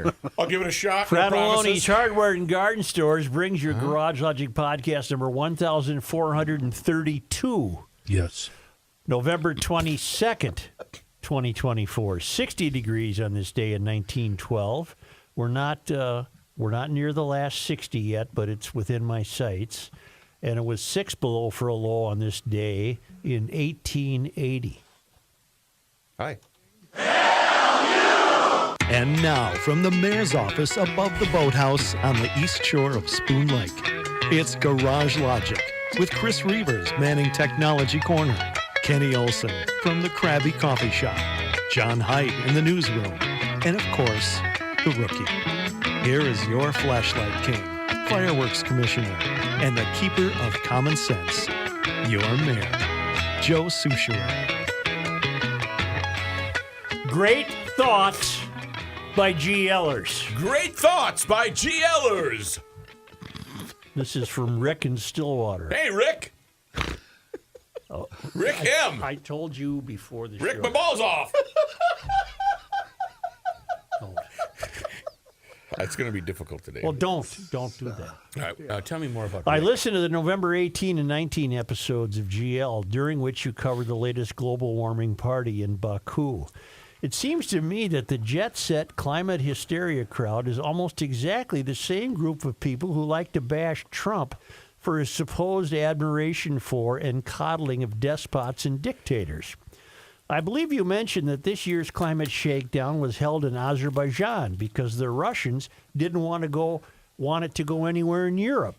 here. I'll give it a shot. No Fratelloni's promises. Hardware and Garden Stores brings your Garage Logic podcast number 1432. Yes. November 22nd, 2024. 60 degrees on this day in 1912. We're not near the last 60 yet, but it's within my sights. And it was 6 below for a low on this day in 1880. Hi. And now, from the mayor's office above the boathouse on the east shore of Spoon Lake, it's Garage Logic with Chris Reavers manning Technology Corner, Kenny Olson from the Krabby Coffee Shop, John Haidt in the newsroom, and of course, the rookie. Here is your flashlight king, fireworks commissioner, and the keeper of common sense, your mayor, Joe Souchere. Great thoughts by GLers. Great thoughts by GLers. This is from Rick in Stillwater. Hey, Rick. Rick M. I told you before the Rick, show. my balls off. Oh. It's going to be difficult today. Well, don't do that. All right, tell me more about I Rick. listened to the November 18 and 19 episodes of GL, during which you covered the latest global warming party in Baku. It seems to me that the jet-set climate hysteria crowd is almost exactly the same group of people who like to bash Trump for his supposed admiration for and coddling of despots and dictators. I believe you mentioned that this year's climate shakedown was held in Azerbaijan because the Russians didn't want it to go anywhere in Europe.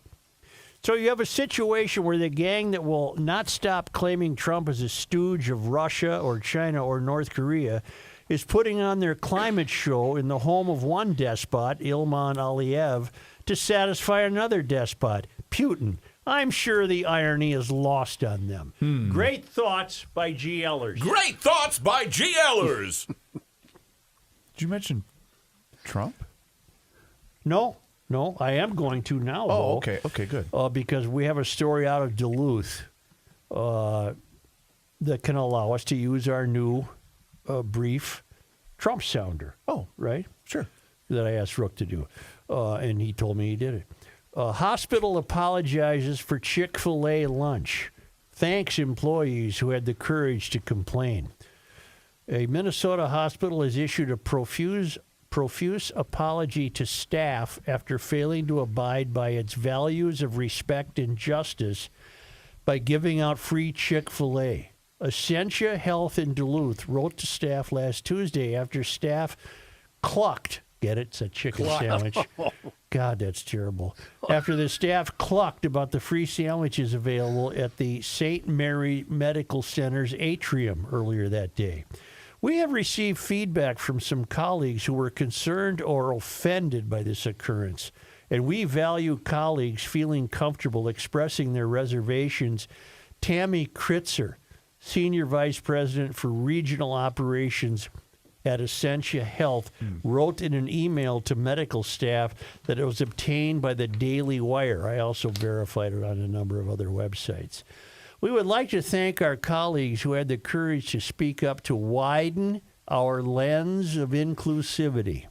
So you have a situation where the gang that will not stop claiming Trump as a stooge of Russia or China or North Korea is putting on their climate show in the home of one despot, Ilham Aliyev, to satisfy another despot, Putin. I'm sure the irony is lost on them. Great thoughts by GLers. Great thoughts by GLers. Did you mention Trump? No, I am going to now, though. Oh, okay. Okay, good. Because we have a story out of Duluth that can allow us to use our new brief Trump sounder. Oh, right? sure. That I asked Rook to do. And he told me he did it. Hospital apologizes for Chick-fil-A lunch. Thanks employees who had the courage to complain. A Minnesota hospital has issued a profuse apology to staff after failing to abide by its values of respect and justice by giving out free Chick-fil-A. Essentia Health in Duluth wrote to staff last Tuesday after staff clucked. Get it? It's a chicken sandwich. God, that's terrible. After the staff clucked about the free sandwiches available at the St. Mary Medical Center's atrium earlier that day. We have received feedback from some colleagues who were concerned or offended by this occurrence, and we value colleagues feeling comfortable expressing their reservations. Tammy Kritzer, Senior Vice President for Regional Operations at Essentia Health, wrote in an email to medical staff that it was obtained by the Daily Wire. I also verified it on a number of other websites. We would like to thank our colleagues who had the courage to speak up to widen our lens of inclusivity.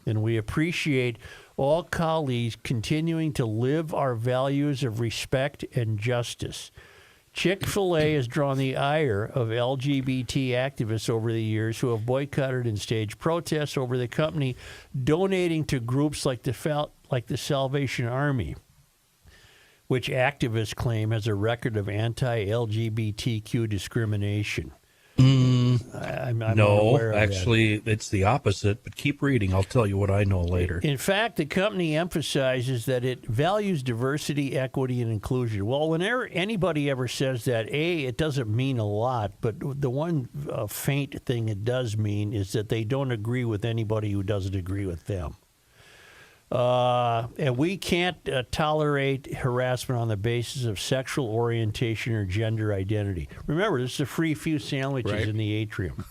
And we appreciate all colleagues continuing to live our values of respect and justice. Chick-fil-A has drawn the ire of LGBT activists over the years who have boycotted and staged protests over the company donating to groups like the Salvation Army, which activists claim has a record of anti-LGBTQ discrimination. I'm No, unaware of that. actually, it's the opposite, but keep reading. I'll tell you what I know later. In fact, the company emphasizes that it values diversity, equity, and inclusion. Well, whenever anybody ever says that, it doesn't mean a lot, but the one faint thing it does mean is that they don't agree with anybody who doesn't agree with them. And we can't tolerate harassment on the basis of sexual orientation or gender identity. Remember, this is a free few sandwiches in the atrium.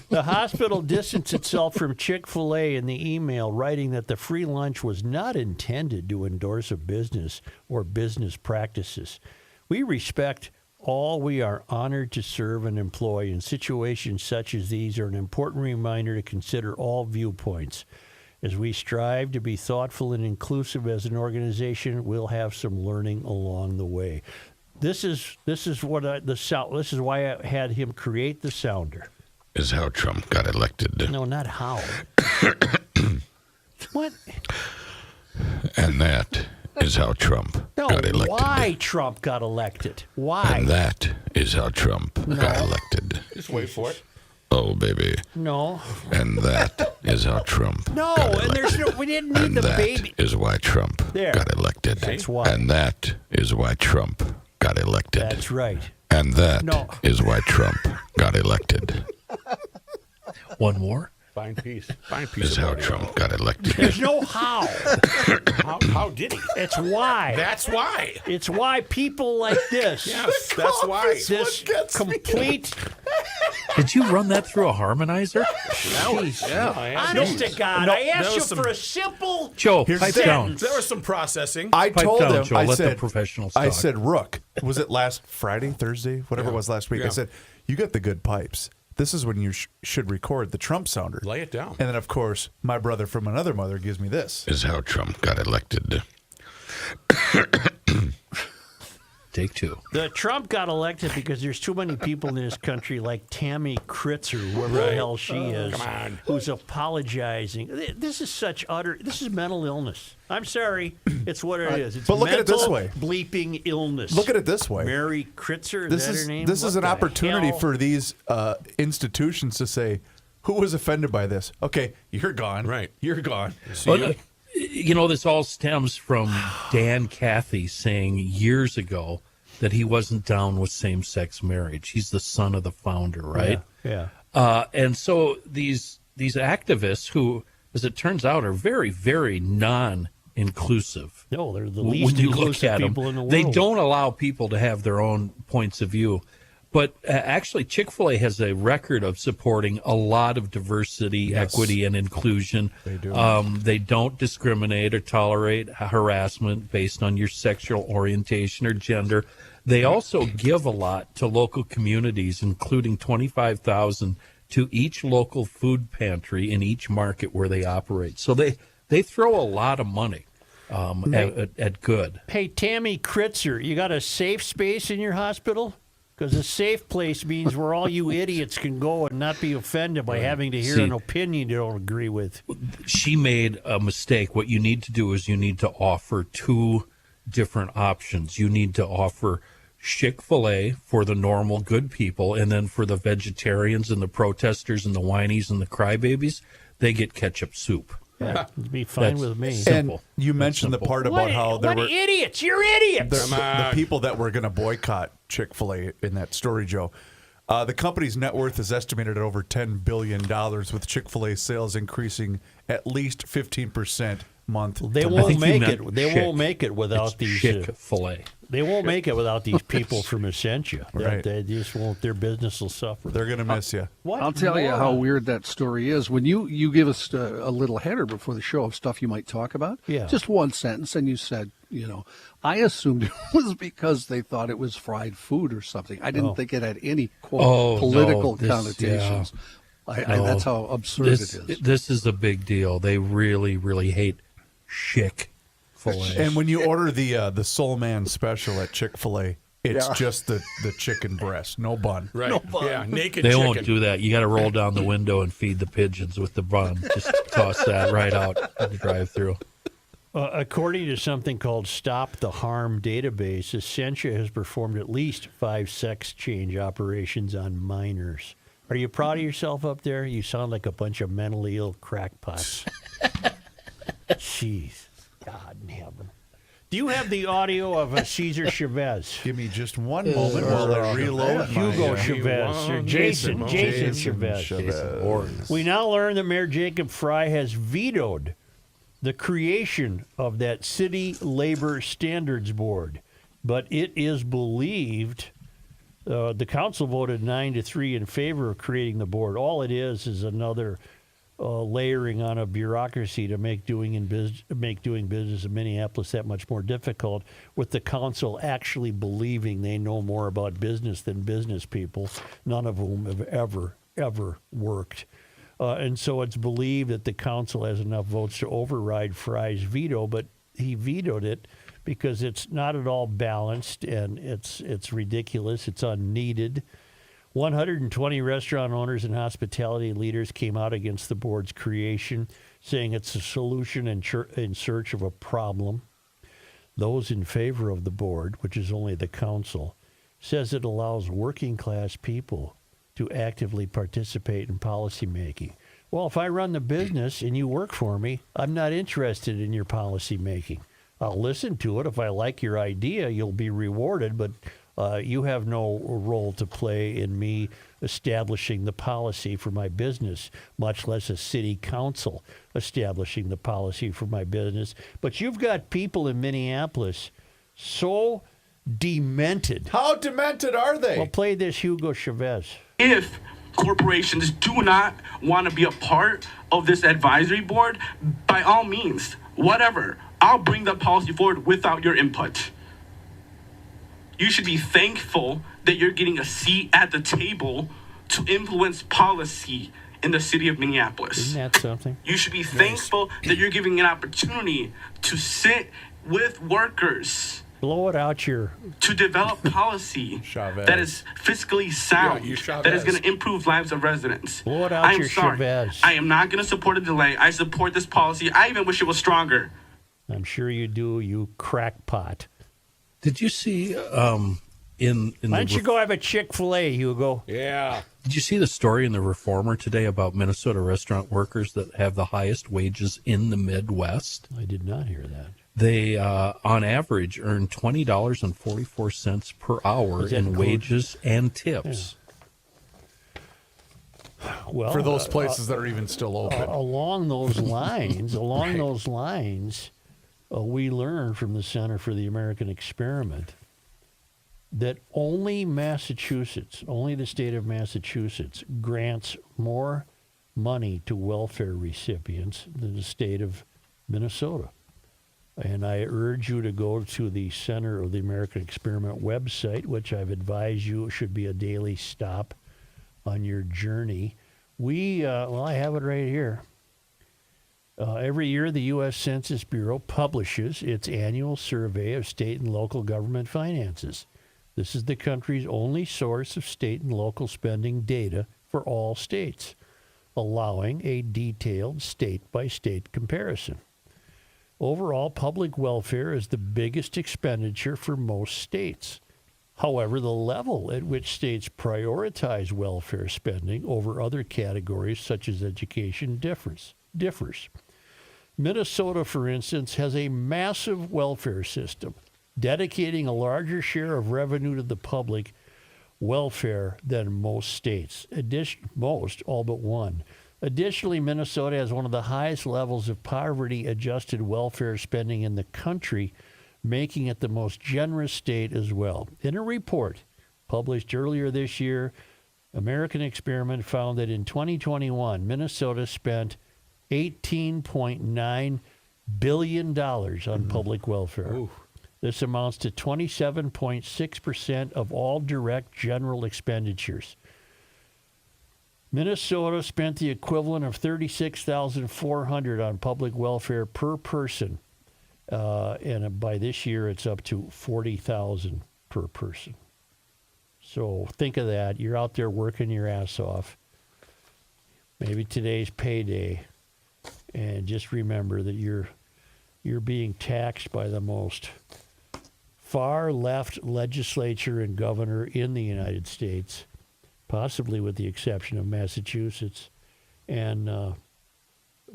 The hospital distanced itself from Chick-fil-A in the email, writing that the free lunch was not intended to endorse a business or business practices. We respect all. We are honored to serve and employ. In situations such as these are an important reminder to consider all viewpoints. As we strive to be thoughtful and inclusive as an organization, we'll have some learning along the way. This is what the sound. This is why I had him create the sounder. Is how Trump got elected. No, not how. What? And that is how Trump No, got elected. why Trump got elected? Why? And that is how Trump got elected. Just wait for it. Oh, baby. No. And that is how Trump No, got and elected. there's no. We didn't need And the that baby. is why Trump There. got elected. That's why. And that is why Trump got elected. That's right. And that is No. why Trump got elected. One more. Fine piece. Fine piece Is of how audio. Trump got elected. There's no how. How did he? It's why. That's why. It's why people like this. Yes, that's why. This complete. Did you run that through a harmonizer? Honest to God, No, I asked there you was some- for a simple. Joe, Here's pipe the thing. down. There was some processing. I Pipe told down, him, Joe. I Let the said, professionals I talk. said, Rook, was it last Friday, Thursday, whatever it was last week? Yeah. I said, you got the good pipes. This is when you should record the Trump sounder. Lay it down. And then, of course, my brother from another mother gives me this. Is how Trump got elected. Take two. The Trump got elected because there's too many people in this country like Tammy Kritzer, whoever the hell she is, come on. who's apologizing. This is such this is mental illness. I'm sorry. It's what it is. It's But look at it this mental way. bleeping illness. Look at it this way. Mary Kritzer, This that is her name? this is What an the opportunity hell? for these institutions to say, who was offended by this? Okay, you're gone. Right. You're gone. Well, you know, this all stems from Dan Cathy saying years ago that he wasn't down with same-sex marriage. He's the son of the founder, right? Yeah. And so these activists who, as it turns out, are very, very non-inclusive. No, they're the When least you look inclusive at them, people in the world. they don't allow people to have their own points of view. But actually, Chick-fil-A has a record of supporting a lot of diversity, equity, and inclusion. They do. They don't discriminate or tolerate harassment based on your sexual orientation or gender. They also give a lot to local communities, including $25,000 to each local food pantry in each market where they operate. So they throw a lot of money at good. Hey, Tammy Kritzer, you got a safe space in your hospital? Because a safe place means where all you idiots can go and not be offended by having to hear See- an opinion you don't agree with. She made a mistake. What you need to do is you need to offer two different options. You need to offer Chick-fil-A for the normal good people, and then for the vegetarians and the protesters and the whinies and the crybabies, they get ketchup soup. Yeah, it'd be fine That's with me. simple. And you mentioned the simple. part about how there what were idiots? You're idiots. the people that were going to boycott Chick-fil-A in that story, Joe. The company's net worth is estimated at over $10 billion, with Chick-fil-A sales increasing at least 15% month. They to I won't think you make meant it. They Chick. won't make it without It's these. Chick-fil-A. They won't make it without these people from Essentia. Right. They just won't. Their business will suffer. They're going to miss you. What? I'll tell you how weird that story is. When you give us a little header before the show of stuff you might talk about, Yeah. just one sentence, and you said, I assumed it was because they thought it was fried food or something. I didn't think it had any quote Oh, political no, this- connotations. No. That's how absurd it is. This is a big deal. They really, really hate Chick-fil-A. And when you order the Soul Man special at Chick-fil-A, it's just the chicken breast, no bun. Right. Yeah, naked They chicken. won't do that. You got to roll down the window and feed the pigeons with the bun. Just toss that right out in the drive-through. According to something called Stop the Harm database, Essentia has performed at least 5 sex change operations on minors. Are you proud of yourself up there? You sound like a bunch of mentally ill crackpots. Jeez. God in heaven. Do you have the audio of Cesar Chavez? Give me just one moment while I reload my, Hugo Chavez, or Jason Chavez. Chavez. We now learn that Mayor Jacob Fry has vetoed the creation of that City Labor Standards Board, but it is believed the council voted 9-3 in favor of creating the board. All it is another layering on a bureaucracy to make doing business in Minneapolis that much more difficult, with the council actually believing they know more about business than business people, none of whom have ever worked. And so it's believed that the council has enough votes to override Fry's veto, but he vetoed it because it's not at all balanced and it's ridiculous. It's unneeded. 120 restaurant owners and hospitality leaders came out against the board's creation, saying it's a solution in search of a problem. Those in favor of the board, which is only the council, says it allows working class people to actively participate in policy making. Well, if I run the business and you work for me, I'm not interested in your policy making. I'll listen to it. If I like your idea, you'll be rewarded, but you have no role to play in me establishing the policy for my business, much less a city council establishing the policy for my business. But you've got people in Minneapolis so demented. How demented are they? Well, play this Hugo Chavez. If corporations do not want to be a part of this advisory board, by all means, whatever, I'll bring that policy forward without your input. You should be thankful that you're getting a seat at the table to influence policy in the city of Minneapolis. Isn't that something? You should be thankful that you're giving an opportunity to sit with workers Blow it out your... to develop policy Chavez. that is fiscally sound, Yeah, you Chavez. that is going to improve lives of residents. Blow it out I am your sorry. Chavez. I am not going to support a delay. I support this policy. I even wish it was stronger. I'm sure you do, you crackpot. Did you see in Why don't you go have a Chick-fil-A, Hugo? Yeah. Did you see the story in the Reformer today about Minnesota restaurant workers that have the highest wages in the Midwest? I did not hear that. They, on average, earn $20.44 per hour Does that in include- wages and tips. Well, For those places that are even still open. along those lines, we learned from the Center for the American Experiment that only the state of Massachusetts, grants more money to welfare recipients than the state of Minnesota. And I urge you to go to the Center of the American Experiment website, which I've advised you should be a daily stop on your journey. I have it right here. Every year, the U.S. Census Bureau publishes its annual survey of state and local government finances. This is the country's only source of state and local spending data for all states, allowing a detailed state-by-state comparison. Overall, public welfare is the biggest expenditure for most states. However, the level at which states prioritize welfare spending over other categories, such as education, differs. Minnesota, for instance, has a massive welfare system, dedicating a larger share of revenue to the public welfare than most states. Most, all but one. Additionally, Minnesota has one of the highest levels of poverty-adjusted welfare spending in the country, making it the most generous state as well. In a report published earlier this year, American Experiment found that in 2021, Minnesota spent $18.9 billion on public welfare. Ooh. This amounts to 27.6% of all direct general expenditures. Minnesota spent the equivalent of $36,400 on public welfare per person, and by this year it's up to $40,000 per person. So think of that. You're out there working your ass off. Maybe today's payday, and just remember that you're being taxed by the most far left legislature and governor in the United States, possibly with the exception of Massachusetts, and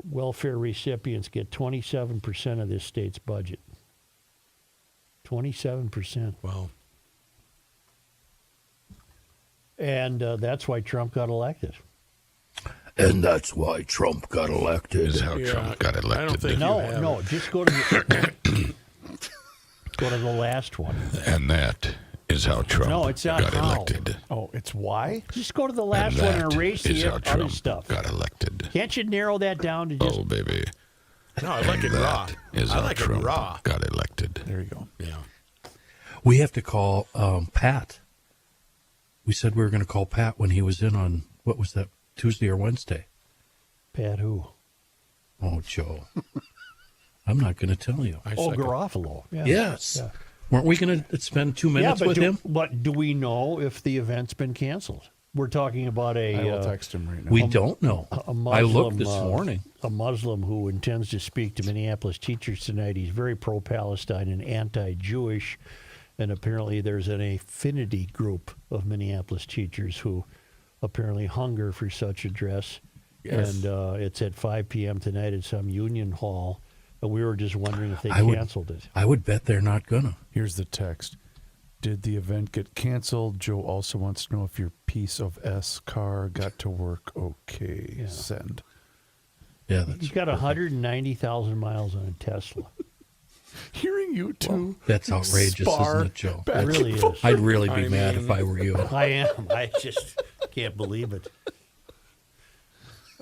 welfare recipients get 27% of this state's budget. 27%. Wow. And that's why Trump got elected. And that's why Trump got elected. Is how Trump got elected. I don't think No, just go to the last one. And that is how Trump No, it's not got how. elected. Oh, it's why? Just go to the last and one and that erase is the how other Trump stuff. got elected. Can't you narrow that down to just... Oh, baby. No, I like it raw. That is I how like it Trump raw. got elected. There you go. Yeah. We have to call Pat. We said we were going to call Pat when he was in on, what was that, Tuesday or Wednesday? Pat who? Oh, Joe. I'm not going to tell you. I Oh, second. Garofalo. Yeah. Yes. Yeah. Weren't we going to spend 2 minutes but with him? But do we know if the event's been canceled? We're talking about I will a text him right now. We don't know. Muslim, I looked this morning. A Muslim who intends to speak to Minneapolis teachers tonight. He's very pro-Palestine and anti-Jewish, and apparently there's an affinity group of Minneapolis teachers who apparently hunger for such a dress. Yes. And it's at 5 p.m. tonight at some union hall. And we were just wondering if they I would- canceled it. I would bet they're not going to. Here's the text. Did the event get canceled? Joe also wants to know if your piece of S car got to work okay. Yeah. Send. Yeah, He's got 190,000 miles on a Tesla. Hearing you two. that's outrageous, spar isn't it, Joe? back It really and is. forth. I'd really be I mad mean- if I were you. I am. I just can't believe it.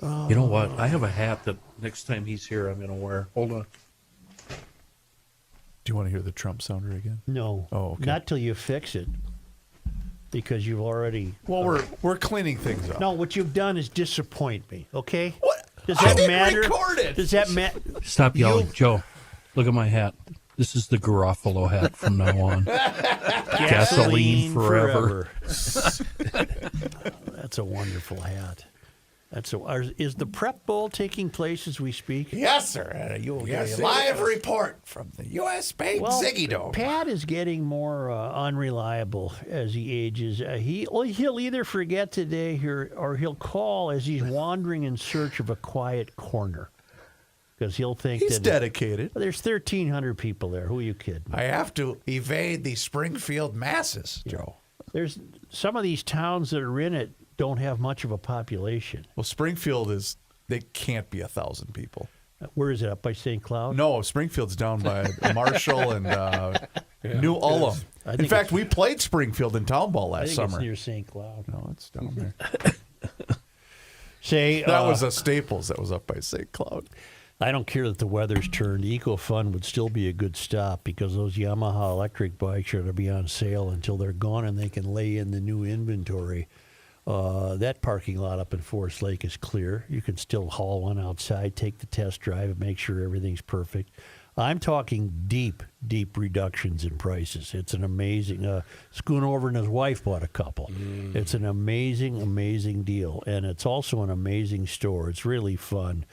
You know what? I have a hat that next time he's here I'm going to wear. Hold on. Do you want to hear the Trump sounder again? No. Oh, okay. Not till you fix it. Because you've already. Well, we're cleaning things up. No, what you've done is disappoint me, okay? What? Does I that didn't matter? record it. Does that matter? Stop yelling. Joe, look at my hat. This is the Garofalo hat from now on. Gasoline forever. That's a wonderful hat. Is the prep bowl taking place as we speak? Yes, sir. You'll get a live report from the U.S. Bank Ziggy Dome. Pat is getting more unreliable as he ages. He'll either forget today or he'll call as he's wandering in search of a quiet corner. Because he'll think He's that dedicated. there's 1,300 people there. Who are you kidding? I have to evade the Springfield masses, Joe. There's some of these towns that are in it don't have much of a population. Well, Springfield they can't be 1,000 people. Where is it, up by St. Cloud? No, Springfield's down by Marshall and New Ulm. I In think fact, we played Springfield in town ball I last think summer. it's near St. Cloud. No, it's down there. That was a Staples that was up by St. Cloud. I don't care that the weather's turned. EcoFun would still be a good stop because those Yamaha electric bikes are going to be on sale until they're gone and they can lay in the new inventory. That parking lot up in Forest Lake is clear. You can still haul one outside, take the test drive, and make sure everything's perfect. I'm talking deep reductions in prices. It's an amazing. Schoonover and his wife bought a couple. It's an amazing deal, and it's also an amazing store. It's really fun.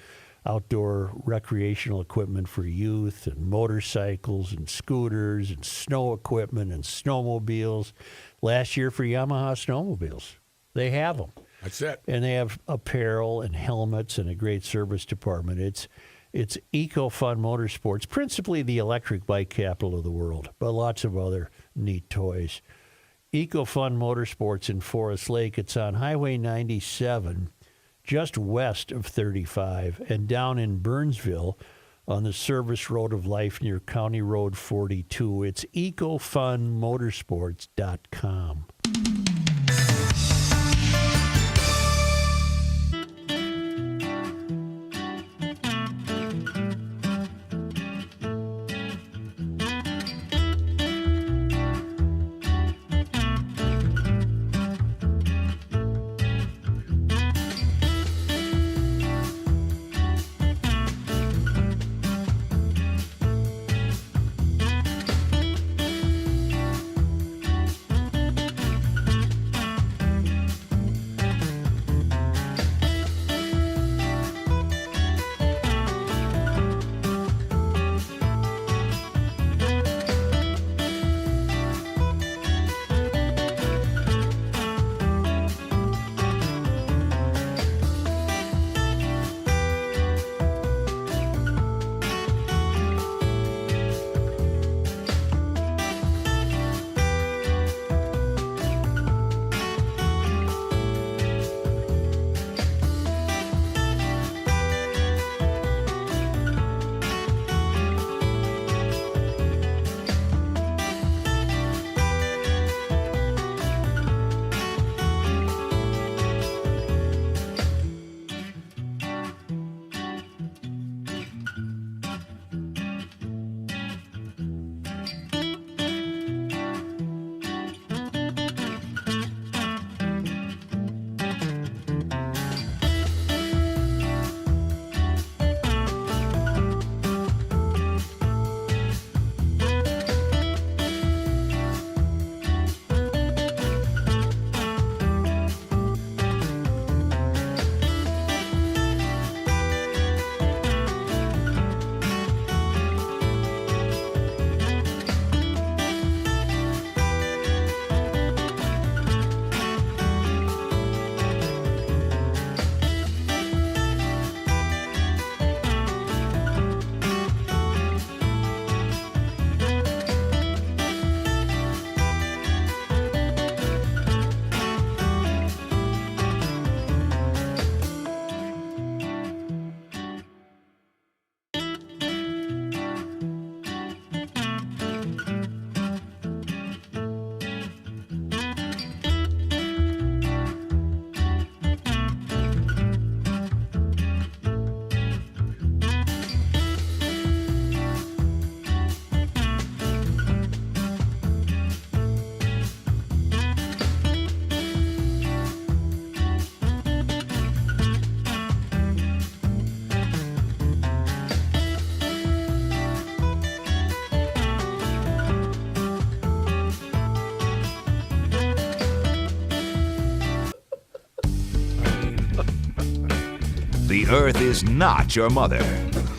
Outdoor recreational equipment for youth and motorcycles and scooters and snow equipment and snowmobiles. Last year for Yamaha snowmobiles. They have them. That's it. And they have apparel and helmets and a great service department. It's EcoFun Motorsports, principally the electric bike capital of the world, but lots of other neat toys. EcoFun Motorsports in Forest Lake. It's on Highway 97, just west of 35, and down in Burnsville on the service road of life near County Road 42. It's ecofunmotorsports.com. The earth is not your mother.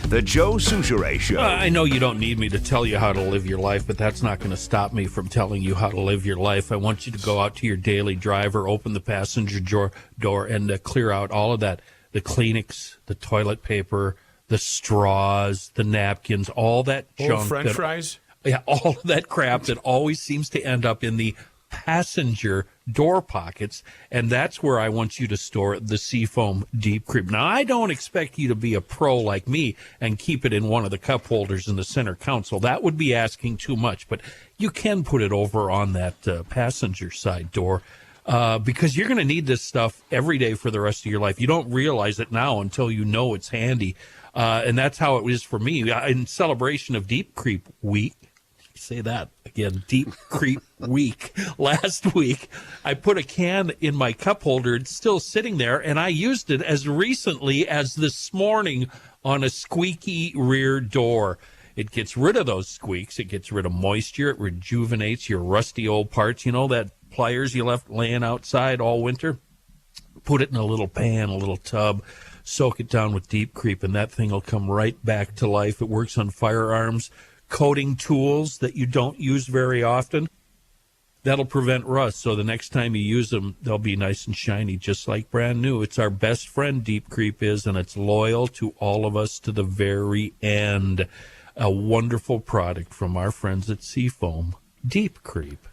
The Joe Souchere Show. I know you don't need me to tell you how to live your life, but that's not going to stop me from telling you how to live your life. I want you to go out to your daily driver, open the passenger door, and clear out all of that. The Kleenex, the toilet paper, the straws, the napkins, all that junk. French fries? Yeah, all of that crap that always seems to end up in the passenger door pockets, and that's where I want you to store the Seafoam deep creep. Now, I don't expect you to be a pro like me and keep it in one of the cup holders in the center console. That would be asking too much, but you can put it over on that passenger side door because you're going to need this stuff every day for the rest of your life. You don't realize it now until you know it's handy, and that's how it is for me. In celebration of Deep Creep Week, say that again, Deep Creep Week. Last week, I put a can in my cup holder. It's still sitting there, and I used it as recently as this morning on a squeaky rear door. It gets rid of those squeaks. It gets rid of moisture. It rejuvenates your rusty old parts. You know that pliers you left laying outside all winter? Put it in a little pan, a little tub, soak it down with Deep Creep, and that thing will come right back to life. It works on firearms, coating tools that you don't use very often. That'll prevent rust, so the next time you use them, they'll be nice and shiny, just like brand new. It's our best friend, Deep Creep is, and it's loyal to all of us to the very end. A wonderful product from our friends at Seafoam, Deep Creep.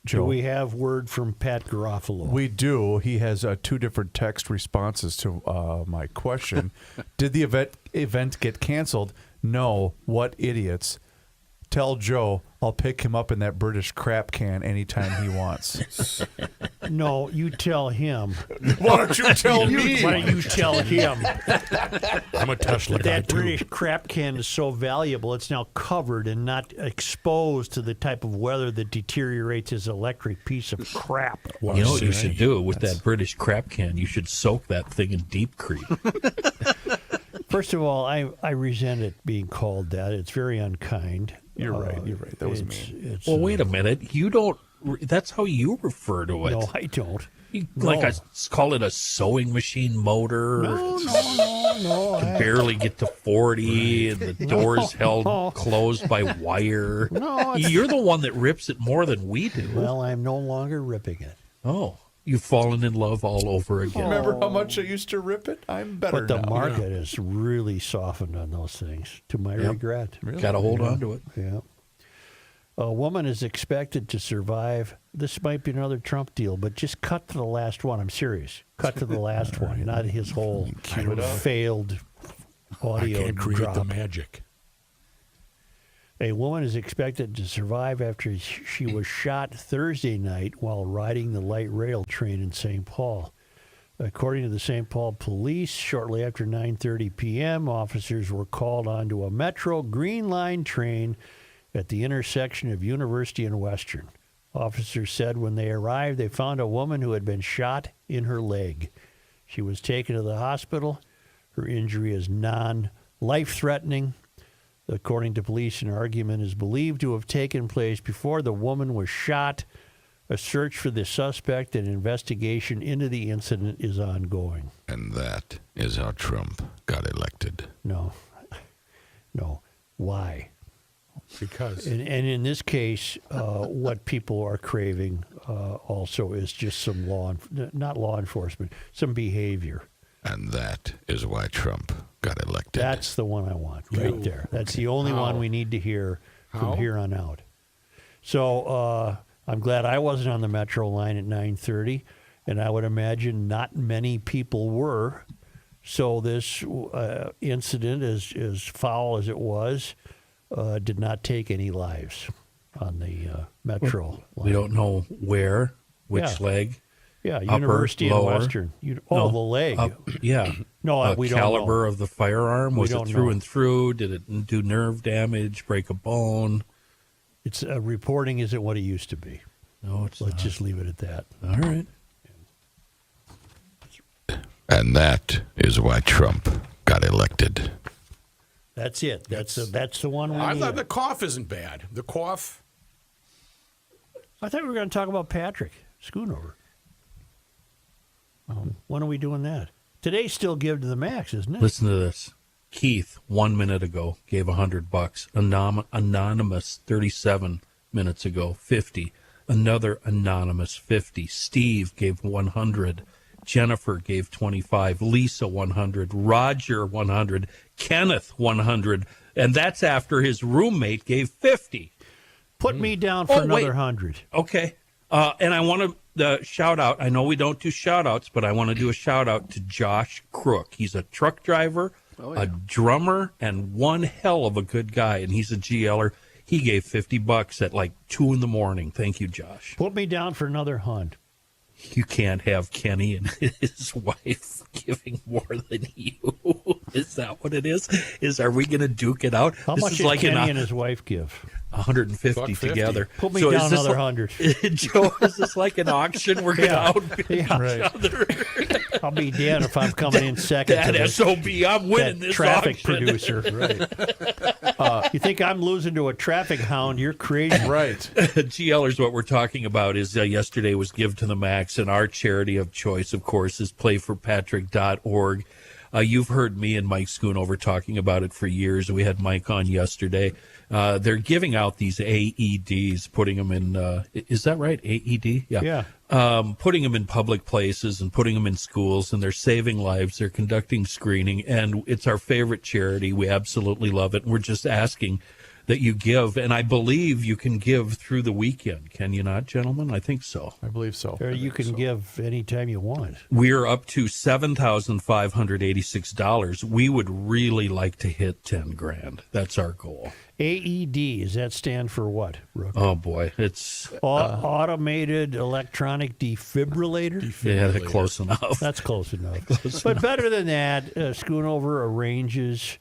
Do we have word from Pat Garofalo? We do. He has two different text responses to my question. Did the event get canceled? No. What idiots. Tell Joe I'll pick him up in that British crap can anytime he wants. No, you tell him. Why don't you tell me? Why don't you tell him? I'm a Tesla guy, That too. British crap can is so valuable, it's now covered and not exposed to the type of weather that deteriorates his electric piece of crap. Well, You know what you see, should do with that British crap can? You should soak that thing in Deep Creep. First of all, I resent it being called that. It's very unkind. You're right. You're right. That was mean. Well, wait a minute. You don't. That's how you refer to it. No, I don't. You, No. Like call it a sewing machine motor. No. You barely get to 40, and the door's held closed by wire. No, it's- You're the one that rips it more than we do. Well, I'm no longer ripping it. Oh, you've fallen in love all over again. Remember how much I used to rip it? I'm better But the now. market has really softened on those things, to my regret. Got to hold on to it. Yeah. A woman is expected to survive. This might be another Trump deal, but just cut to the last one. I'm serious. Cut to the last one, not his whole failed I audio can't create drop. the magic. A woman is expected to survive after she was shot Thursday night while riding the light rail train in St. Paul. According to the St. Paul police, shortly after 9:30 p.m., officers were called onto a Metro Green Line train at the intersection of University and Western. Officers said when they arrived, they found a woman who had been shot in her leg. She was taken to the hospital. Her injury is non-life-threatening. According to police, an argument is believed to have taken place before the woman was shot. A search for the suspect and investigation into the incident is ongoing. And that is how Trump got elected. No. Why? Because And in this case, what people are craving also is just some not law enforcement, some behavior. And that is why Trump got elected. That's the one I want right there. That's the only one we need to hear from here on out. So I'm glad I wasn't on the Metro line at 9:30, and I would imagine not many people were. So this incident, as foul as it was, did not take any lives on the Metro line. We don't know where, which Yeah. leg. Yeah, upper, University and lower. Western. The leg. Yeah. No, we don't caliber know. of the firearm. We Was it don't through know. and through? Did it do nerve damage, break a bone? It's reporting isn't what it used to be. No, it's Let's not. just leave it at that. All right. And that is why Trump got elected. That's it. That's the one we I need. thought the cough isn't bad. The cough. I thought we were going to talk about Patrick Schoonover. When are we doing that? Today's still give to the max, isn't it? Listen to this. Keith, 1 minute ago, gave $100. Anonymous, 37 minutes ago, 50. Another anonymous, 50. Steve gave 100. Jennifer gave 25. Lisa, 100. Roger, 100. Kenneth, 100. And that's after his roommate gave 50. Put me down for another wait. 100. Okay. And I want to shout out. I know we don't do shout outs, but I want to do a shout out to Josh Crook. He's a truck driver, a drummer, and one hell of a good guy. And he's a GLer. He gave $50 at like 2 a.m. Thank you, Josh. Put me down for another 100. You can't have Kenny and his wife giving more than you. Is that what it is? Are we going to duke it out? How much did Kenny and his wife give? 150 together. Put me down another 100. Joe, is this like an auction? We're going to outbid each other. I'll be damned if I'm coming in second. That SOB, I'm winning this traffic auction. producer. Right. You think I'm losing to a traffic hound? You're crazy. Right. GLers, what we're talking about is yesterday was Give to the Max, and our charity of choice, of course, is playforpatrick.org. You've heard me and Mike Schoonover talking about it for years. We had Mike on yesterday. They're giving out these AEDs, putting them in, is that right? AED? Yeah. Putting them in public places and putting them in schools, and they're saving lives. They're conducting screening, and it's our favorite charity. We absolutely love it. And we're just asking that you give, and I believe you can give through the weekend. Can you not, gentlemen? I think so. I believe so. Or you can give anytime you want. We're up to $7,586. We would really like to hit 10 grand. That's our goal. AED, does that stand for what, Rook? Oh, boy. It's automated electronic defibrillator? Yeah, that's close enough. That's close enough. But better than that, Schoonover arranges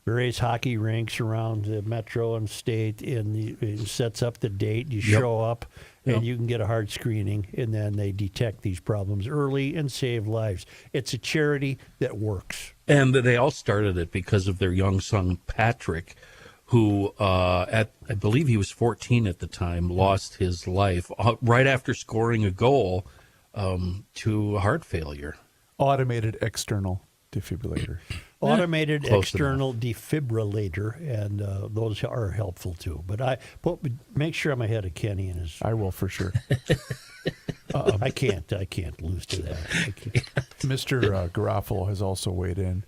various hockey rinks around the metro and state, and it sets up the date. You show up, and you can get a hard screening, and then they detect these problems early and save lives. It's a charity that works. And they all started it because of their young son, Patrick, who, I believe he was 14 at the time, lost his life right after scoring a goal to heart failure. Automated external defibrillator. Automated external defibrillator, and those are helpful too. But make sure I'm ahead of Kenny and his. I will for sure. I can't lose to that. Mr. Garofalo has also weighed in.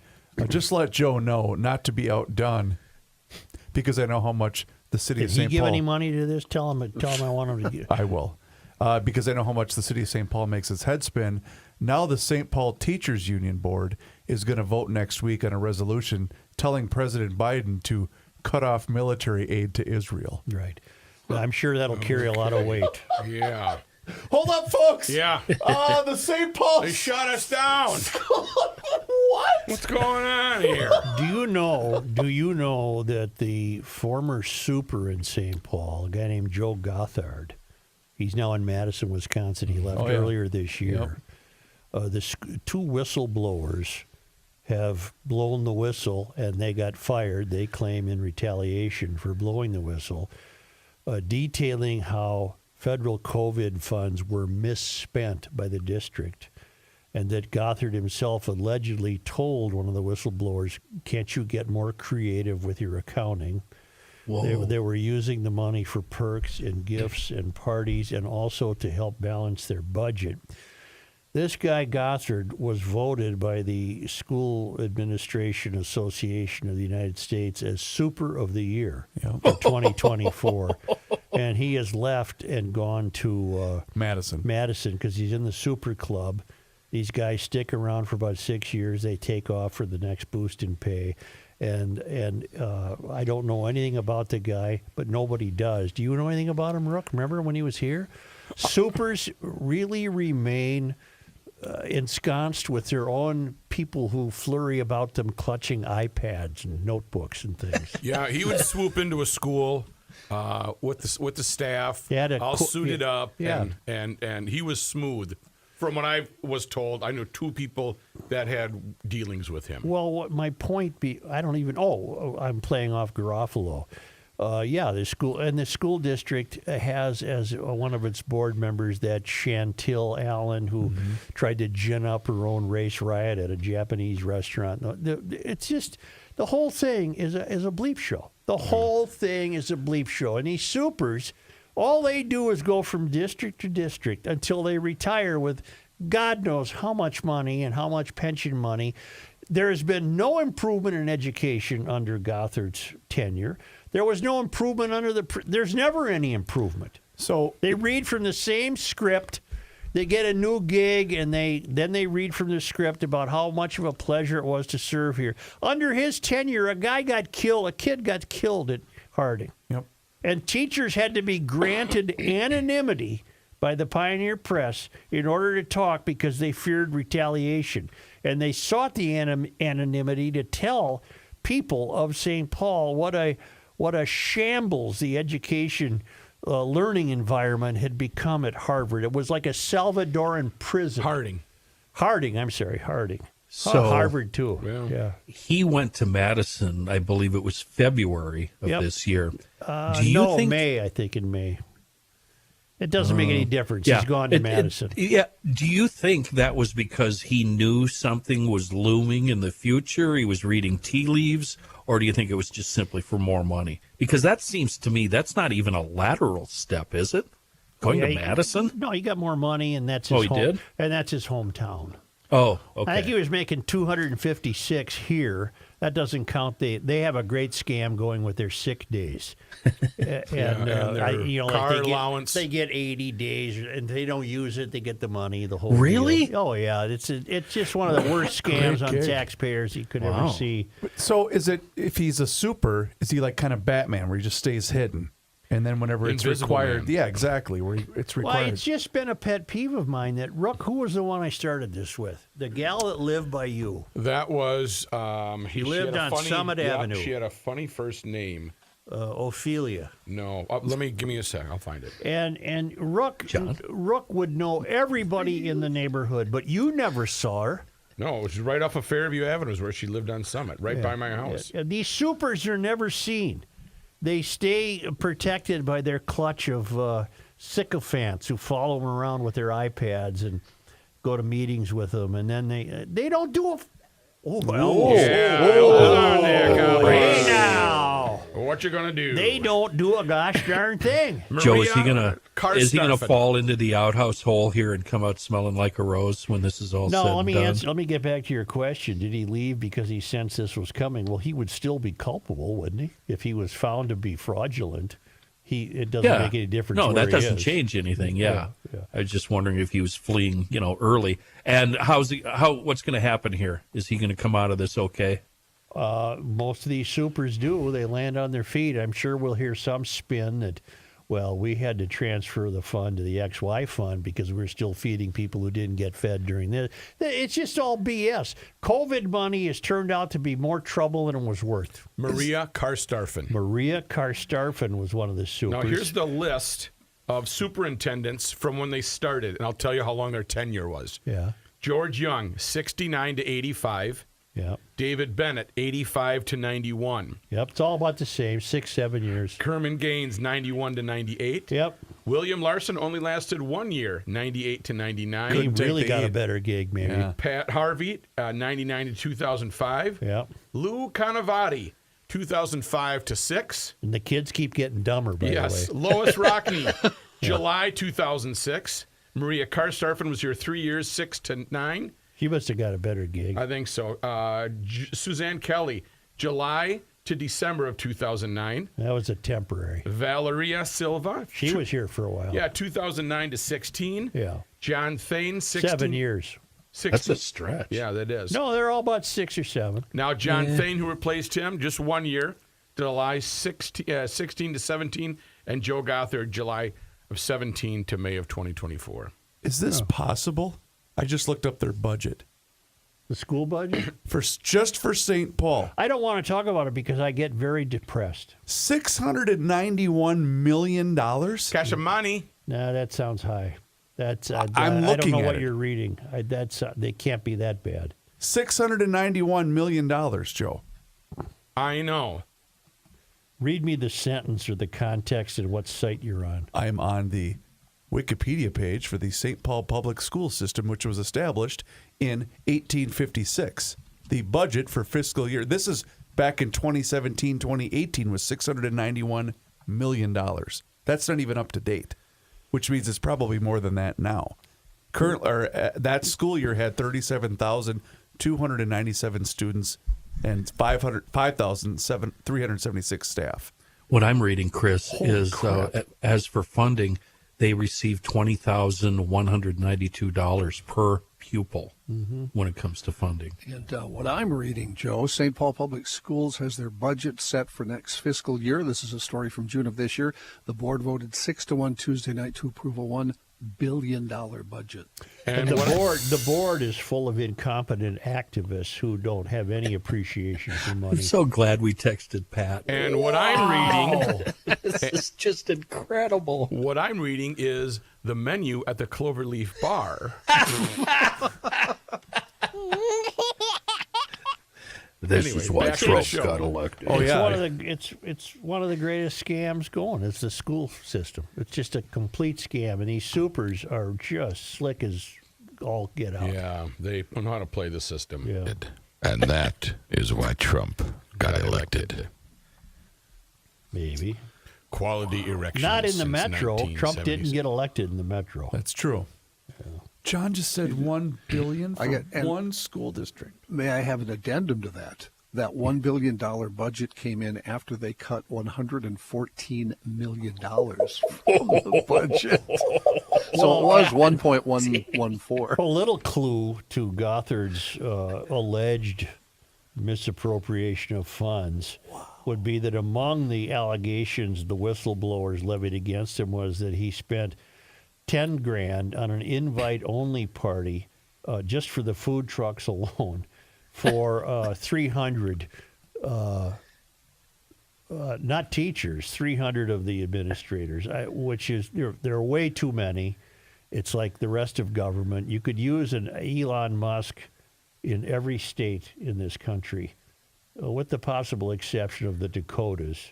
Just let Joe know not to be outdone, because I know how much the city of St. Paul. Did he give any money to this? Tell him I want him to give. I will, because I know how much the city of St. Paul makes its head spin. Now the St. Paul Teachers Union Board is going to vote next week on a resolution telling President Biden to cut off military aid to Israel. Right. I'm sure that'll carry a lot of weight. Yeah. Hold up, folks. Yeah. The St. Paul. They shut us down. What? What's going on here? Do you know that the former super in St. Paul, a guy named Joe Gothard, he's now in Madison, Wisconsin. He left earlier this year. The two whistleblowers have blown the whistle, and they got fired, they claim, in retaliation for blowing the whistle, detailing how federal COVID funds were misspent by the district, and that Gothard himself allegedly told one of the whistleblowers, can't you get more creative with your accounting? They were using the money for perks and gifts and parties, and also to help balance their budget. This guy, Gothard, was voted by the School Administration Association of the United States as Super of the Year for 2024. And he has left and gone to Madison because he's in the Super Club. These guys stick around for about 6 years. They take off for the next boost in pay. And I don't know anything about the guy, but nobody does. Do you know anything about him, Rook? Remember when he was here? Supers really remain ensconced with their own people who flurry about them clutching iPads and notebooks and things. Yeah, he would swoop into a school with the staff, all suited up, and he was smooth. From what I was told, I knew 2 people that had dealings with him. Well, what my point be, I don't even, I'm playing off Garofalo. the school district has as one of its board members that Chantil Allen, who tried to gin up her own race riot at a Japanese restaurant. It's just the whole thing is a bleep show. The whole thing is a bleep show, and these supers, all they do is go from district to district until they retire with God knows how much money and how much pension money. There has been no improvement in education under Gothard's tenure. There was no improvement under there's never any improvement. So they read from the same script. They get a new gig, and then they read from the script about how much of a pleasure it was to serve here. Under his tenure, a kid got killed at Harding. Yep. And teachers had to be granted anonymity by the Pioneer Press in order to talk because they feared retaliation. And they sought the anonymity to tell people of St. Paul what a shambles the education learning environment had become at Harvard. It was like a Salvadoran prison. Harding. So Harvard too. Yeah. He went to Madison, I believe it was February of this year. Do you think May? I think in May. It doesn't make any difference. He's gone to Madison. Do you think that was because he knew something was looming in the future? He was reading tea leaves? Or do you think it was just simply for more money? Because that seems to me that's not even a lateral step, is it? Going to Madison? No, he got more money, and that's his he did? And that's his hometown. Oh, okay. I think he was making $256 here. That doesn't count. They have a great scam going with their sick days, and their car allowance. They get 80 days, and they don't use it. They get the money. The whole really? Deal. Oh yeah, it's just one of the worst scams on taxpayers you could ever see. So is it, if he's a super, is he like kind of Batman where he just stays hidden? And then whenever it's Invisible required, Man. Yeah, exactly, where it's required. Well, it's just been a pet peeve of mine that Rook, who was the one I started this with? The gal that lived by you. That was He lived on Summit Avenue. She had a funny first name. Ophelia. No, give me a sec. I'll find it. And Rook would know everybody in the neighborhood, but you never saw her. No, it was right off of Fairview Avenue is where she lived on Summit, right by my house. These supers are never seen. They stay protected by their clutch of sycophants who follow them around with their iPads and go to meetings with them, and then they don't do a. Hey now, what you gonna do? They don't do a gosh darn thing. Joe, is he gonna fall into the outhouse hole here and come out smelling like a rose when this is all said and done? Let me get back to your question. Did he leave because he sensed this was coming? Well, he would still be culpable, wouldn't he? If he was found to be fraudulent, it doesn't make any difference. No, where that he doesn't is. change anything. Yeah. Yeah. I was just wondering if he was fleeing, early. And what's going to happen here? Is he going to come out of this okay? Most of these supers do. They land on their feet. I'm sure we'll hear some spin that, well, we had to transfer the fund to the XY fund because we're still feeding people who didn't get fed during this. It's just all BS. COVID money has turned out to be more trouble than it was worth. Maria Karstarfen. Maria Karstarfen was one of the supers. Now, here's the list of superintendents from when they started, and I'll tell you how long their tenure was. Yeah. George Young, 69 to 85. Yeah. David Bennett, 85 to 91. Yep, it's all about the same, 6-7 years. Kerman Gaines, 91 to 98. Yep. William Larson only lasted 1 year, 98 to 99. He really got a better gig, maybe. Yeah. Pat Harvey, 99 to 2005. Yep. Lou Canavati, 2005 to 6. And the kids keep getting dumber, by Yes. the way. Lois Rockney, July 2006. Maria Karstarfen was here 3 years, 6 to 9. She must have got a better gig. I think so. Suzanne Kelly, July to December of 2009. That was a temporary. Valeria Silva. She was here for a while. Yeah, 2009 to 16. Yeah. John Thane, 16. 7 years. 16. That's a stretch. Yeah, that is. No, they're all about 6 or 7. Now, John Thane, who replaced him, just 1 year, July 16 to 17, and Joe Gothard, July of 17 to May of 2024. Is this possible? I just looked up their budget. The school budget? Just for St. Paul. I don't want to talk about it because I get very depressed. $691 million? Cash of money. No, that sounds high. That's I'm I don't looking know at what it. you're reading. They can't be that bad. $691 million, Joe. I know. Read me the sentence or the context and what site you're on. I'm on the Wikipedia page for the St. Paul Public School System, which was established in 1856. The budget for fiscal year, this is back in 2017, 2018, was $691 million. That's not even up to date, which means it's probably more than that now. That school year had 37,297 students and 5,376 staff. What I'm reading, Chris, is as for funding, they receive $20,192 per pupil when it comes to funding. And what I'm reading, Joe, St. Paul Public Schools has their budget set for next fiscal year. This is a story from June of this year. The board voted 6-1 Tuesday night to approve a $1 billion budget. And the board is full of incompetent activists who don't have any appreciation for money. I'm so glad we texted Pat. And what I'm reading, this is just incredible. What I'm reading is the menu at the Cloverleaf Bar. This is why back to the Trump show. got elected. Oh, yeah. It's one of the greatest scams going. It's the school system. It's just a complete scam, and these supers are just slick as all get out. Yeah, they know how to play the system. Yeah. And that is why Trump got elected. Maybe. Quality erections. Not in the since metro. Trump 1970s. didn't get elected in the metro. That's true. John just said $1 billion for and one school district. May I have an addendum to that? That $1 billion budget came in after they cut $114 million from the budget. So it was 1.114. A little clue to Gothard's alleged misappropriation of funds would be that among the allegations the whistleblowers levied against him was that he spent $10,000 on an invite-only party just for the food trucks alone for 300, not teachers, 300 of the administrators, which is, there are way too many. It's like the rest of government. You could use an Elon Musk in every state in this country, with the possible exception of the Dakotas,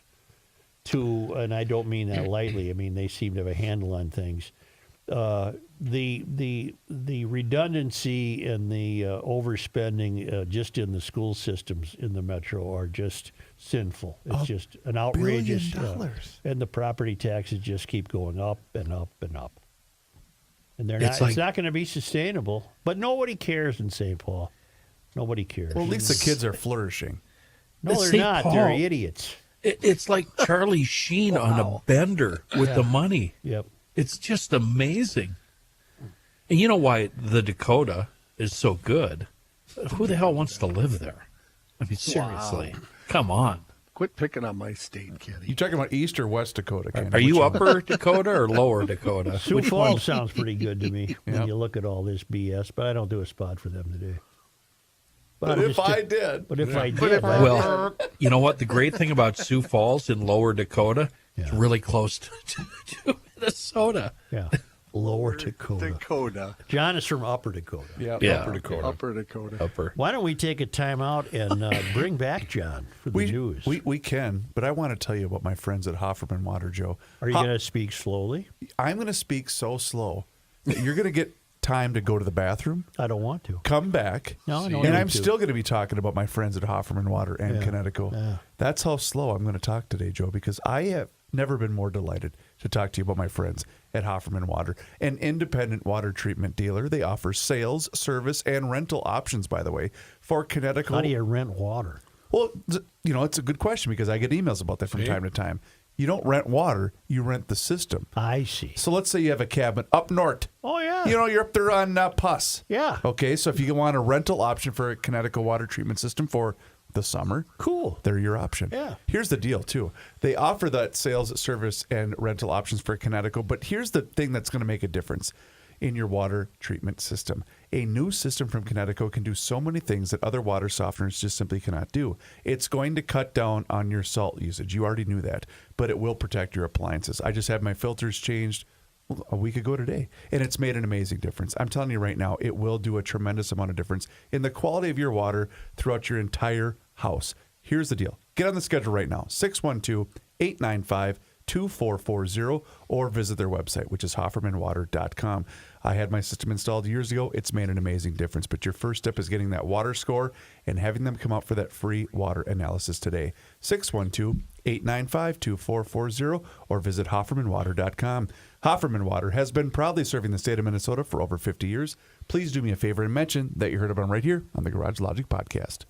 and I don't mean that lightly, I mean they seem to have a handle on things. The redundancy and the overspending just in the school systems in the metro are just sinful. It's just an outrageous, $1 billion. And the property taxes just keep going up and up and up. And It's it's not going to be sustainable. But nobody cares in St. Paul. Nobody cares. Well, at least the kids are flourishing. No, they're St. not. Paul. They're idiots. It's like Charlie Sheen on a bender with the money. Yep. It's just amazing. And you know why the Dakota is so good? Who the hell wants to live there? I mean, seriously. Come on. Quit picking on my state, Kenny. You talking about East or West Dakota? Kenny? Are you Upper Dakota or Lower Dakota? Sioux Which Falls one? sounds pretty good to me when you look at all this BS, but I don't do a spot for them today. But if I did. But if I did, Well, you know what? The great thing about Sioux Falls in Lower Dakota, it's really close to Minnesota. yeah, Lower Dakota. John is from Upper Dakota. Yeah. Upper Dakota. Upper Dakota. Upper. Why don't we take a time out and bring back John for the news? We can, but I want to tell you about my friends at Hofferman Water, Joe. Are you going to speak slowly? I'm going to speak so slow that you're going to get time to go to the bathroom. I don't want to. Come back. No, I don't and need I'm to. still going to be talking about my friends at Hofferman Water and Yeah, Connecticut. yeah. That's how slow I'm going to talk today, Joe, because I have never been more delighted to talk to you about my friends at Hofferman Water, an independent water treatment dealer. They offer sales, service, and rental options, by the way, for Connecticut. How do you rent water? Well, it's a good question because I get emails about that from time to time. You don't rent water, you rent the system. I see. So let's say you have a cabin up north. Oh, yeah. You're up there on Puss. Yeah. Okay, so if you want a rental option for a Connecticut water treatment system for the summer, Cool. they're your option. Yeah. Here's the deal, too. They offer that sales, service, and rental options for Connecticut, but here's the thing that's going to make a difference in your water treatment system. A new system from Connecticut can do so many things that other water softeners just simply cannot do. It's going to cut down on your salt usage. You already knew that, but it will protect your appliances. I just had my filters changed a week ago today, and it's made an amazing difference. I'm telling you right now, it will do a tremendous amount of difference in the quality of your water throughout your entire house. Here's the deal. Get on the schedule right now, 612-895-2440, or visit their website, which is hoffermanwater.com. I had my system installed years ago. It's made an amazing difference. But your first step is getting that water score and having them come out for that free water analysis today. 612-895-2440, or visit hoffermanwater.com. Hofferman Water has been proudly serving the state of Minnesota for over 50 years. Please do me a favor and mention that you heard about them right here on the Garage Logic Podcast.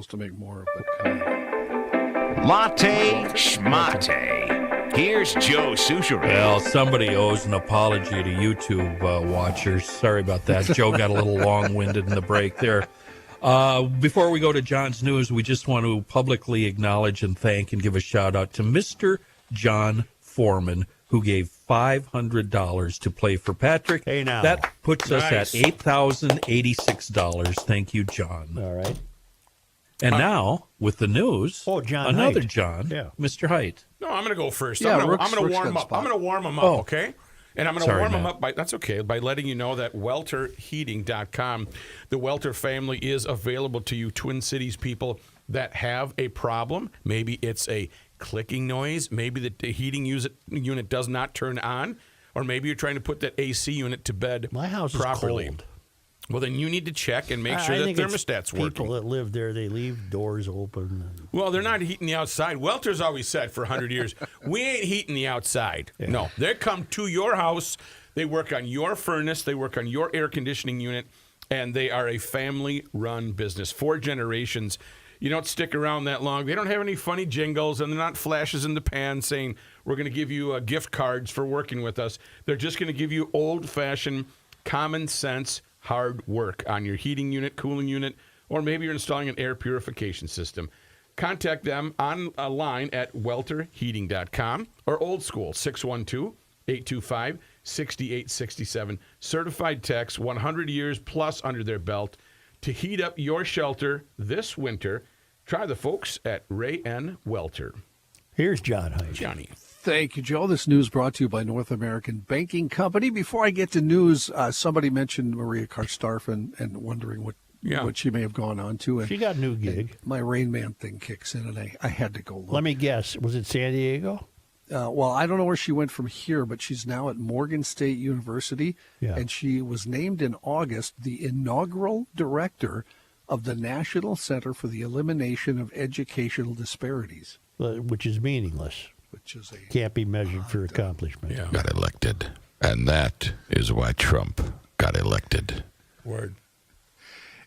to make more of it. Come on. Latte schmate. Here's Joe Souchere. Well, somebody owes an apology to YouTube watchers. Sorry about that. Joe got a little long-winded in the break there. Before we go to John's news, we just want to publicly acknowledge and thank and give a shout-out to Mr. John Foreman, who gave $500 to play for Patrick. Hey, now. That puts us at $8,086. Thank you, John. All right. And now, with the news, John another Haidt. John, Yeah. Mr. Haidt. No, I'm going to go first. Yeah, I'm going Rook's to warm got him a up. spot. I'm going to warm him up, okay? And I'm going to Sorry, warm him Matt. up that's okay, by letting you know that welterheating.com, the Welter family is available to you Twin Cities people that have a problem. Maybe it's a clicking noise. Maybe the heating unit does not turn on. Or maybe you're trying to put that AC unit to bed My house properly. is cold. Well, then you need to check and make I sure that think it's thermostat's working. People that live there, they leave doors open. Well, they're not heating the outside. Welter's always said for 100 years, we ain't heating the outside. Yeah. No, they come to your house. They work on your furnace. They work on your air conditioning unit, and they are a family-run business. 4 generations. You don't stick around that long. They don't have any funny jingles, and they're not flashes in the pan saying, we're going to give you gift cards for working with us. They're just going to give you old-fashioned, common sense, hard work on your heating unit, cooling unit, or maybe you're installing an air purification system. Contact them online at welterheating.com or old school 612-825-6867. Certified techs, 100 years plus under their belt to heat up your shelter this winter. Try the folks at Ray N. Welter. Here's John Haidt. Johnny. Thank you, Joe. This news brought to you by North American Banking Company. Before I get to news, somebody mentioned Maria Karstarf and wondering what she may have gone on to. And She got a new gig. my Rain Man thing kicks in, and I had to go look. Let me guess. Was it San Diego? Well, I don't know where she went from here, but she's now at Morgan State University, Yeah. and she was named in August the inaugural director of the National Center for the Elimination of Educational Disparities, Which is meaningless. which is a Can't be measured for accomplishment. Yeah. Got elected. And that is why Trump got elected. Word.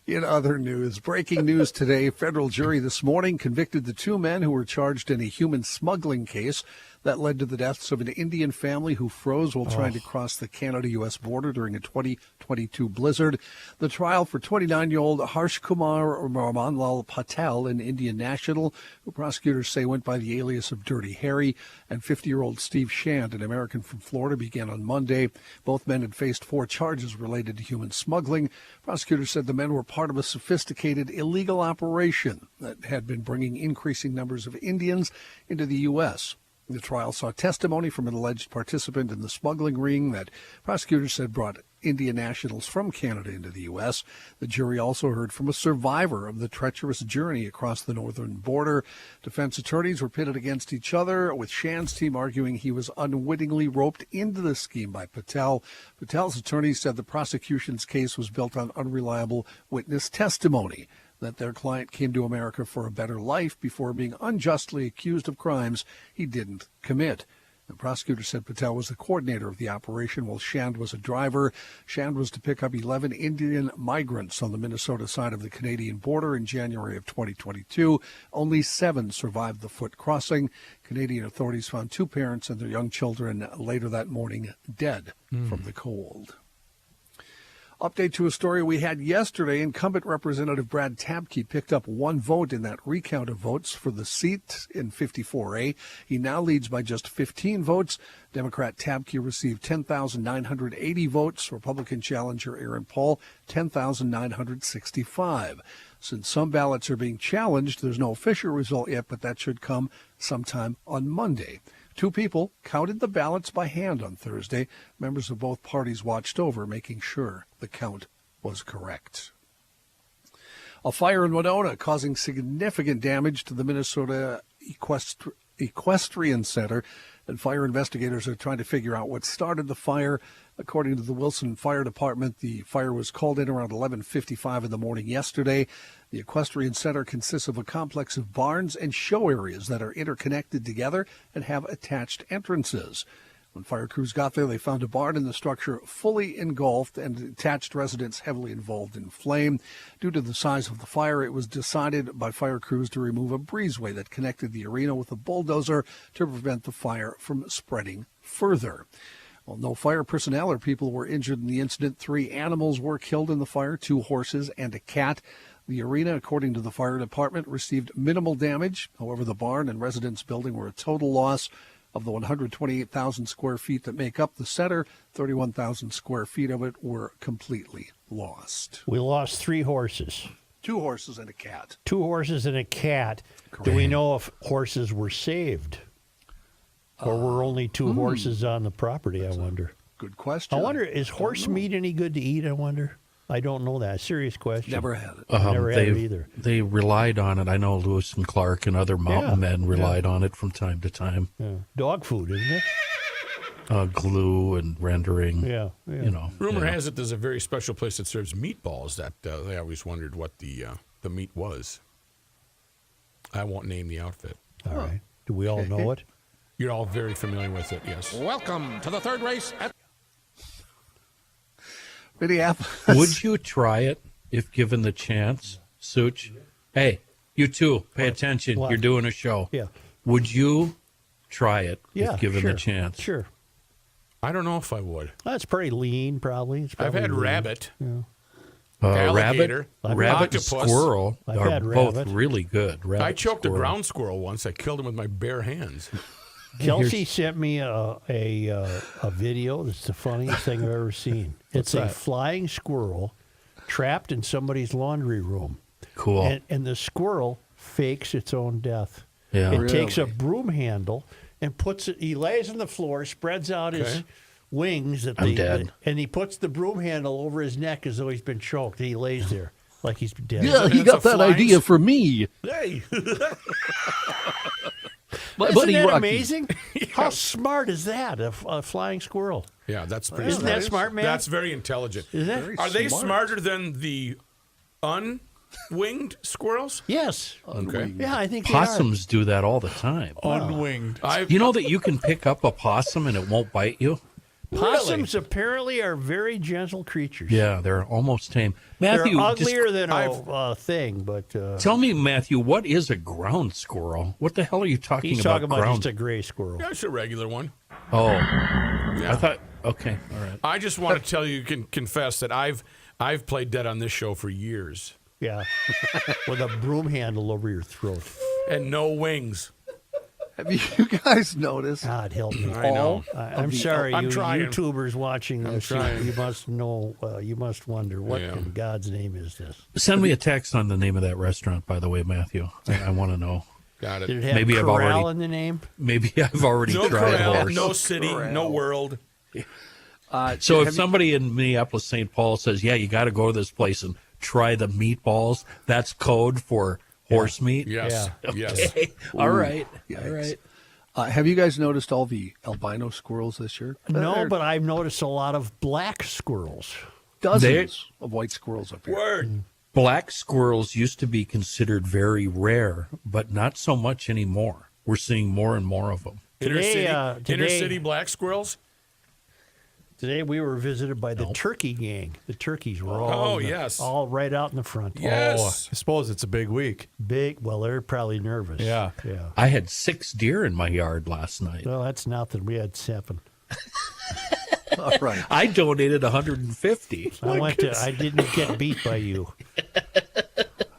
In other news, breaking news today, federal jury this morning convicted the 2 men who were charged in a human smuggling case that led to the deaths of an Indian family who froze while trying to cross the Canada-U.S. border during a 2022 blizzard. The trial for 29-year-old Harsh Kumar Ramanlal Patel, an Indian national, who prosecutors say went by the alias of Dirty Harry, and 50-year-old Steve Shand, an American from Florida, began on Monday. Both men had faced 4 charges related to human smuggling. Prosecutors said the men were part of a sophisticated illegal operation that had been bringing increasing numbers of Indians into the U.S. The trial saw testimony from an alleged participant in the smuggling ring that prosecutors said brought Indian nationals from Canada into the U.S. The jury also heard from a survivor of the treacherous journey across the northern border. Defense attorneys were pitted against each other, with Shand's team arguing he was unwittingly roped into the scheme by Patel. Patel's attorneys said the prosecution's case was built on unreliable witness testimony, that their client came to America for a better life before being unjustly accused of crimes he didn't commit. The prosecutor said Patel was the coordinator of the operation while Shand was a driver. Shand was to pick up 11 Indian migrants on the Minnesota side of the Canadian border in January of 2022. Only 7 survived the foot crossing. Canadian authorities found 2 parents and their young children later that morning dead from the cold. Update to a story we had yesterday. Incumbent Representative Brad Tabke picked up 1 vote in that recount of votes for the seat in 54A. He now leads by just 15 votes. Democrat Tabke received 10,980 votes. Republican challenger Aaron Paul, 10,965. Since some ballots are being challenged, there's no official result yet, but that should come sometime on Monday. 2 people counted the ballots by hand on Thursday. Members of both parties watched over, making sure the count was correct. A fire in Winona causing significant damage to the Minnesota Equestrian Center, and fire investigators are trying to figure out what started the fire. According to the Wilson Fire Department, the fire was called in around 11:55 in the morning yesterday. The Equestrian Center consists of a complex of barns and show areas that are interconnected together and have attached entrances. When fire crews got there, they found a barn in the structure fully engulfed and detached residents heavily involved in flame. Due to the size of the fire, it was decided by fire crews to remove a breezeway that connected the arena with a bulldozer to prevent the fire from spreading further. Well, no fire personnel or people were injured in the incident. 3 animals were killed in the fire, 2 horses and a cat. The arena, according to the fire department, received minimal damage. However, the barn and residence building were a total loss. Of the 128,000 square feet that make up the center, 31,000 square feet of it were completely lost. We lost 3 horses. 2 horses and a cat. 2 horses and a cat. Correct. Do we know if horses were saved? Or were only 2 horses on the property, I wonder? Good question. I wonder, is horse meat any good to eat, I wonder? I don't know that. Serious question. Never had it. Never had it either. They relied on it. I know Lewis and Clark and other mountain men relied on it from time to time. Yeah. Dog food, isn't it? Glue and rendering. Yeah. You know. Rumor has it there's a very special place that serves meatballs that they always wondered what the meat was. I won't name the outfit. All right. Do we all know it? You're all very familiar with it, yes. Welcome to the third race at Minneapolis. Would you try it if given the chance, Such? Hey, you too. Pay attention. What? You're doing a show. Yeah. Would you try it Yeah, if given sure. the chance? Sure. I don't know if I would. That's pretty lean, probably. It's I've probably had lean. rabbit, Rabbit, I've rabbit, octopus. squirrel I've are had both rabbit. really good. Rabbit, I choked squirrel. a ground squirrel once. I killed him with my bare hands. Kelsey sent me a video. That's the funniest thing I've ever seen. It's a flying squirrel trapped in somebody's laundry room. Cool. And the squirrel fakes its own death. Yeah. It takes a broom handle and puts it. He lays on the floor, spreads out his wings dead. and he puts the broom handle over his neck as though he's been choked. He lays there like he's dead. Yeah, he got that idea from me. Hey. My Isn't buddy that Rocky. amazing? How smart is that? A flying squirrel. Yeah, that's pretty Isn't smart. that smart, man? That's very intelligent. Is that? Very Are they smart. smarter than the unwinged squirrels? Yes. Okay. Yeah, I think Possums do that all the time. Unwinged. You know that you can pick up a possum and it won't bite you? they are. Possums apparently are very gentle creatures. Yeah, they're almost tame. They're Matthew, uglier than a thing, but tell me, Matthew, what is a ground squirrel? What the hell are you talking he's about? talking about ground? just a gray squirrel. Yeah, it's a regular one. Oh, Yeah. I thought. Okay, all right. I just want to tell you, confess that I've played dead on this show for years Yeah, with a broom handle over your throat. and no wings. Have you guys noticed? God help me. I know. I'm sorry, I'm you trying. YouTubers watching this. trying. You must know. You must wonder what Yeah. in God's name is this? Send me a text on the name of that restaurant, by the way, Matthew. I want to know. Got Did it. it have Maybe I've corral already- in the name? Maybe I've already No tried corral, horse. no city, no world. So if have somebody in Minneapolis, St. Paul says, yeah, you got to go to this place and try the meatballs, that's code for horse meat? Yes. Yes. Okay. All right. Yikes. All right. Have you guys noticed all the albino squirrels this year? No, There are but I've noticed a lot of black squirrels. dozens of white squirrels up here. Word. Black squirrels used to be considered very rare, but not so much anymore. We're seeing more and more of them. Inner Today, city black squirrels. Today we were visited by the turkey gang. The turkeys were Oh, yes. all right out in the front. Yes. I suppose it's a big week. Big. Well, they're probably nervous. Yeah. Yeah. I had 6 deer in my yard last night. Well, that's nothing. We had 7. All right. I donated 150. I didn't get beat by you.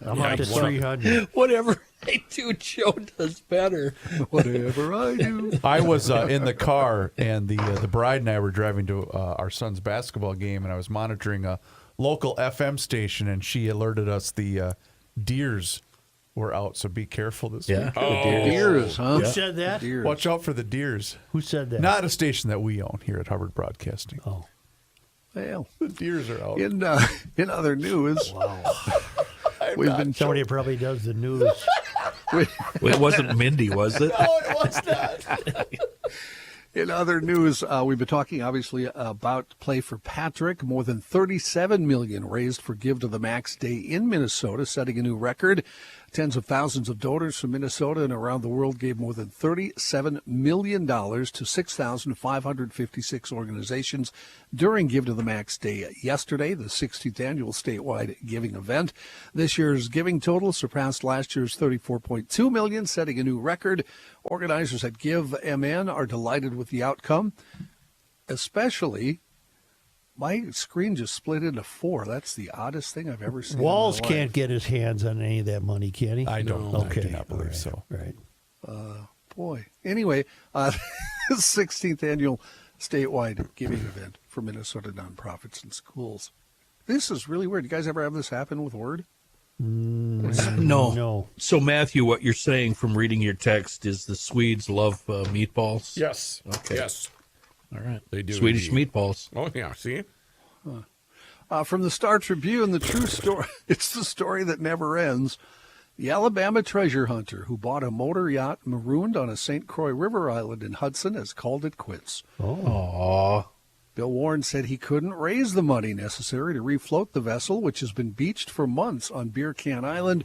I'm up to 300. Whatever I do, Joe does better. Whatever I do. I was in the car, and the bride and I were driving to our son's basketball game, and I was monitoring a local FM station, and she alerted us the deers were out, so be careful this Yeah. week. Deers, huh? Who said that? Deers. Watch out for the deers. Who said that? Not a station that we own here at Hubbard Broadcasting. Oh. Well, The deers are out. in other news, we've been Somebody probably does the news. It wasn't Mindy, was it? No, it was not. In other news, we've been talking obviously about Play for Patrick. More than $37 million raised for Give to the Max Day in Minnesota, setting a new record. Tens of thousands of donors from Minnesota and around the world gave more than $37 million to 6,556 organizations during Give to the Max Day yesterday, the 60th annual statewide giving event. This year's giving total surpassed last year's $34.2 million, setting a new record. Organizers at Give MN are delighted with the outcome, especially. My screen just split into 4. That's the oddest thing I've ever seen. Walls can't get his hands on any of that money, can he? I don't. Okay. I do not believe so. Right. Boy. Anyway, 16th annual statewide giving event for Minnesota nonprofits and schools. This is really weird. You guys ever have this happen with Word? No. So, Matthew, what you're saying from reading your text is the Swedes love meatballs? Yes. Okay. Yes. All right. They do. Swedish meatballs. Oh, yeah. See? From the Star Tribune, the true story. It's the story that never ends. The Alabama treasure hunter who bought a motor yacht marooned on a St. Croix River island in Hudson has called it quits. Oh. Bill Warren said he couldn't raise the money necessary to refloat the vessel, which has been beached for months on Beer Can Island.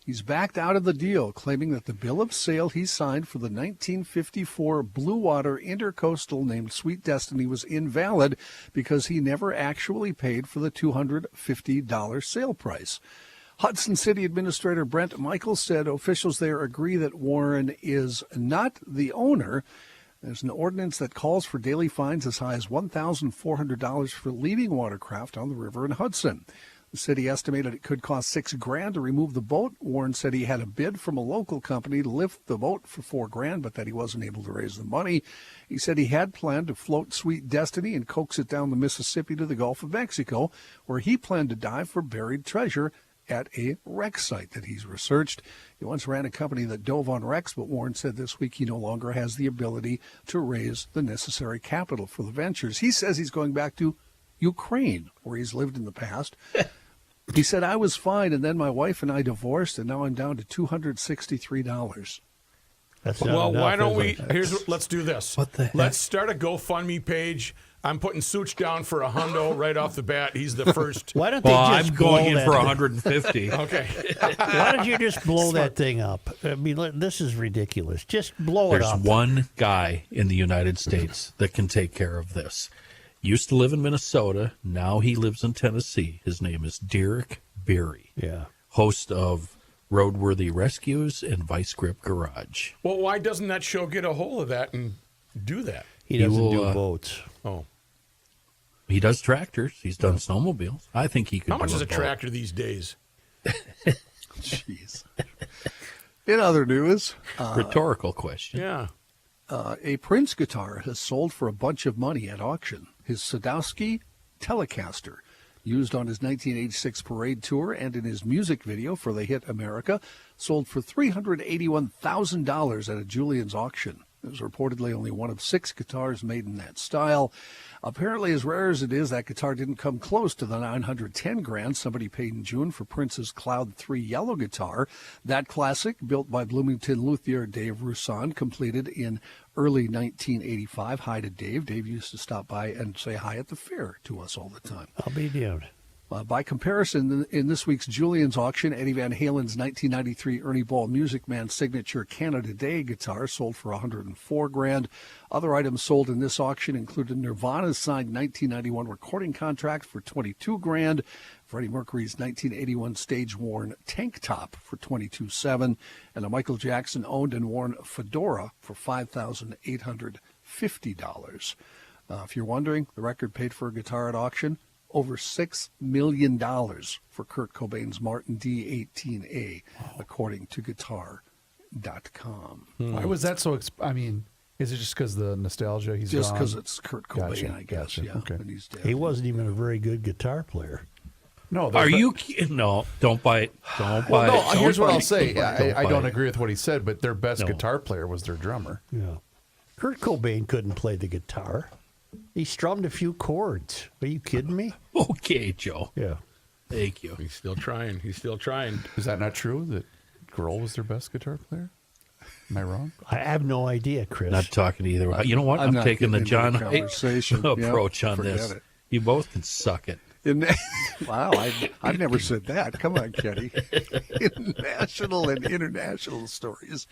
He's backed out of the deal, claiming that the bill of sale he signed for the 1954 Blue Water Intercoastal named Sweet Destiny was invalid because he never actually paid for the $250 sale price. Hudson City Administrator Brent Michaels said officials there agree that Warren is not the owner. There's an ordinance that calls for daily fines as high as $1,400 for leaving watercraft on the river in Hudson. The city estimated it could cost $6,000 to remove the boat. Warren said he had a bid from a local company to lift the boat for $4,000, but that he wasn't able to raise the money. He said he had planned to float Sweet Destiny and coax it down the Mississippi to the Gulf of Mexico, where he planned to dive for buried treasure at a wreck site that he's researched. He once ran a company that dove on wrecks, but Warren said this week he no longer has the ability to raise the necessary capital for the ventures. He says he's going back to Ukraine, where he's lived in the past. He said, I was fine, and then my wife and I divorced, and now I'm down to $263. That's not Well, enough, why don't is we? it? Let's do this. What the heck? Let's start a GoFundMe page. I'm putting Such down for $100 right off the bat. He's the first. Why don't they Well, just I'm going blow in that for thing- 150. Okay. Why don't you just blow that thing up? I mean, this is ridiculous. Just blow There's it up. one guy in the United States that can take care of this. Used to live in Minnesota. Now he lives in Tennessee. His name is Derek Berry, Yeah. host of Roadworthy Rescues and Vice Grip Garage. Well, why doesn't that show get a hold of that and do that? He doesn't will, do boats. Oh. He does tractors. He's done snowmobiles. I think he could How much do is a boat. tractor these days? Jeez. In other news, Rhetorical question. Yeah. a Prince guitar has sold for a bunch of money at auction. His Sadowski Telecaster, used on his 1986 parade tour and in his music video for the hit America, sold for $381,000 at a Julian's auction. It was reportedly only one of 6 guitars made in that style. Apparently, as rare as it is, that guitar didn't come close to the $910,000 somebody paid in June for Prince's Cloud 3 yellow guitar. That classic, built by Bloomington luthier Dave Roussan, completed in early 1985. Hi to Dave. Dave used to stop by and say hi at the fair to us all the time. I'll be damned. By comparison, in this week's Julian's auction, Eddie Van Halen's 1993 Ernie Ball Music Man signature Canada Day guitar sold for $104,000. Other items sold in this auction included Nirvana's signed 1991 recording contract for $22,000, Freddie Mercury's 1981 stage-worn tank top for $22,700, and a Michael Jackson owned and worn fedora for $5,850. If you're wondering, the record paid for a guitar at auction, over $6 million for Kurt Cobain's Martin D18A, according to Guitar.com. Why was that so? I mean, is it just because the nostalgia? He's Just gone? because it's Kurt Cobain, Gotcha, I guess. gotcha. Yeah, Okay. and he's dead. He wasn't even a very good guitar player. No, Are you kidding? No, don't bite. Don't Well, bite. no. Don't Here's what I'll bite. say. I don't bite. agree with what he said, but their best No. guitar player was their drummer. Yeah. Kurt Cobain couldn't play the guitar. He strummed a few chords. Are you kidding me? Okay, Joe. Yeah. Thank you. He's still trying. He's still trying. Is that not true? That Grohl was their best guitar player? Am I wrong? I have no idea, Chris. Not talking to either one. You know what? I'm not taking the getting John into the conversation. approach on Forget this. it. You both can suck it. Wow, I've never said that. Come on, Kenny. In national and international stories,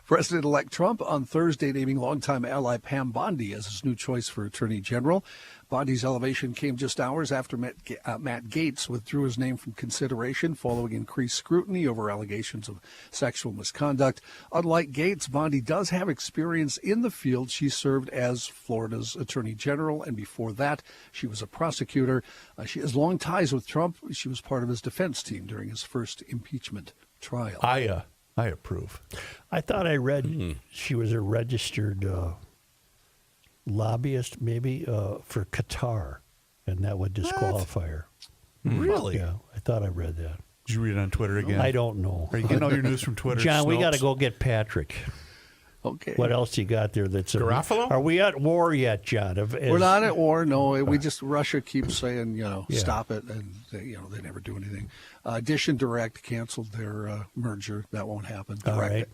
President-elect Trump on Thursday naming longtime ally Pam Bondi as his new choice for Attorney General. Bondi's elevation came just hours after Matt Gaetz withdrew his name from consideration following increased scrutiny over allegations of sexual misconduct. Unlike Gaetz, Bondi does have experience in the field. She served as Florida's Attorney General, and before that, she was a prosecutor. She has long ties with Trump. She was part of his defense team during his first impeachment trial. I approve. I thought I read she was a registered lobbyist, maybe for Qatar, and that would disqualify her. Really? Yeah, I thought I read that. Did you read it on Twitter again? I don't know. Are you getting all your news from Twitter? John, we got to Snopes? go get Patrick. Okay. What else you got there? That's Garofalo? Are we at war yet, John? We're not at war. No, we just Russia keeps saying stop it, and they never do anything. Dish and Direct canceled their merger. That won't happen.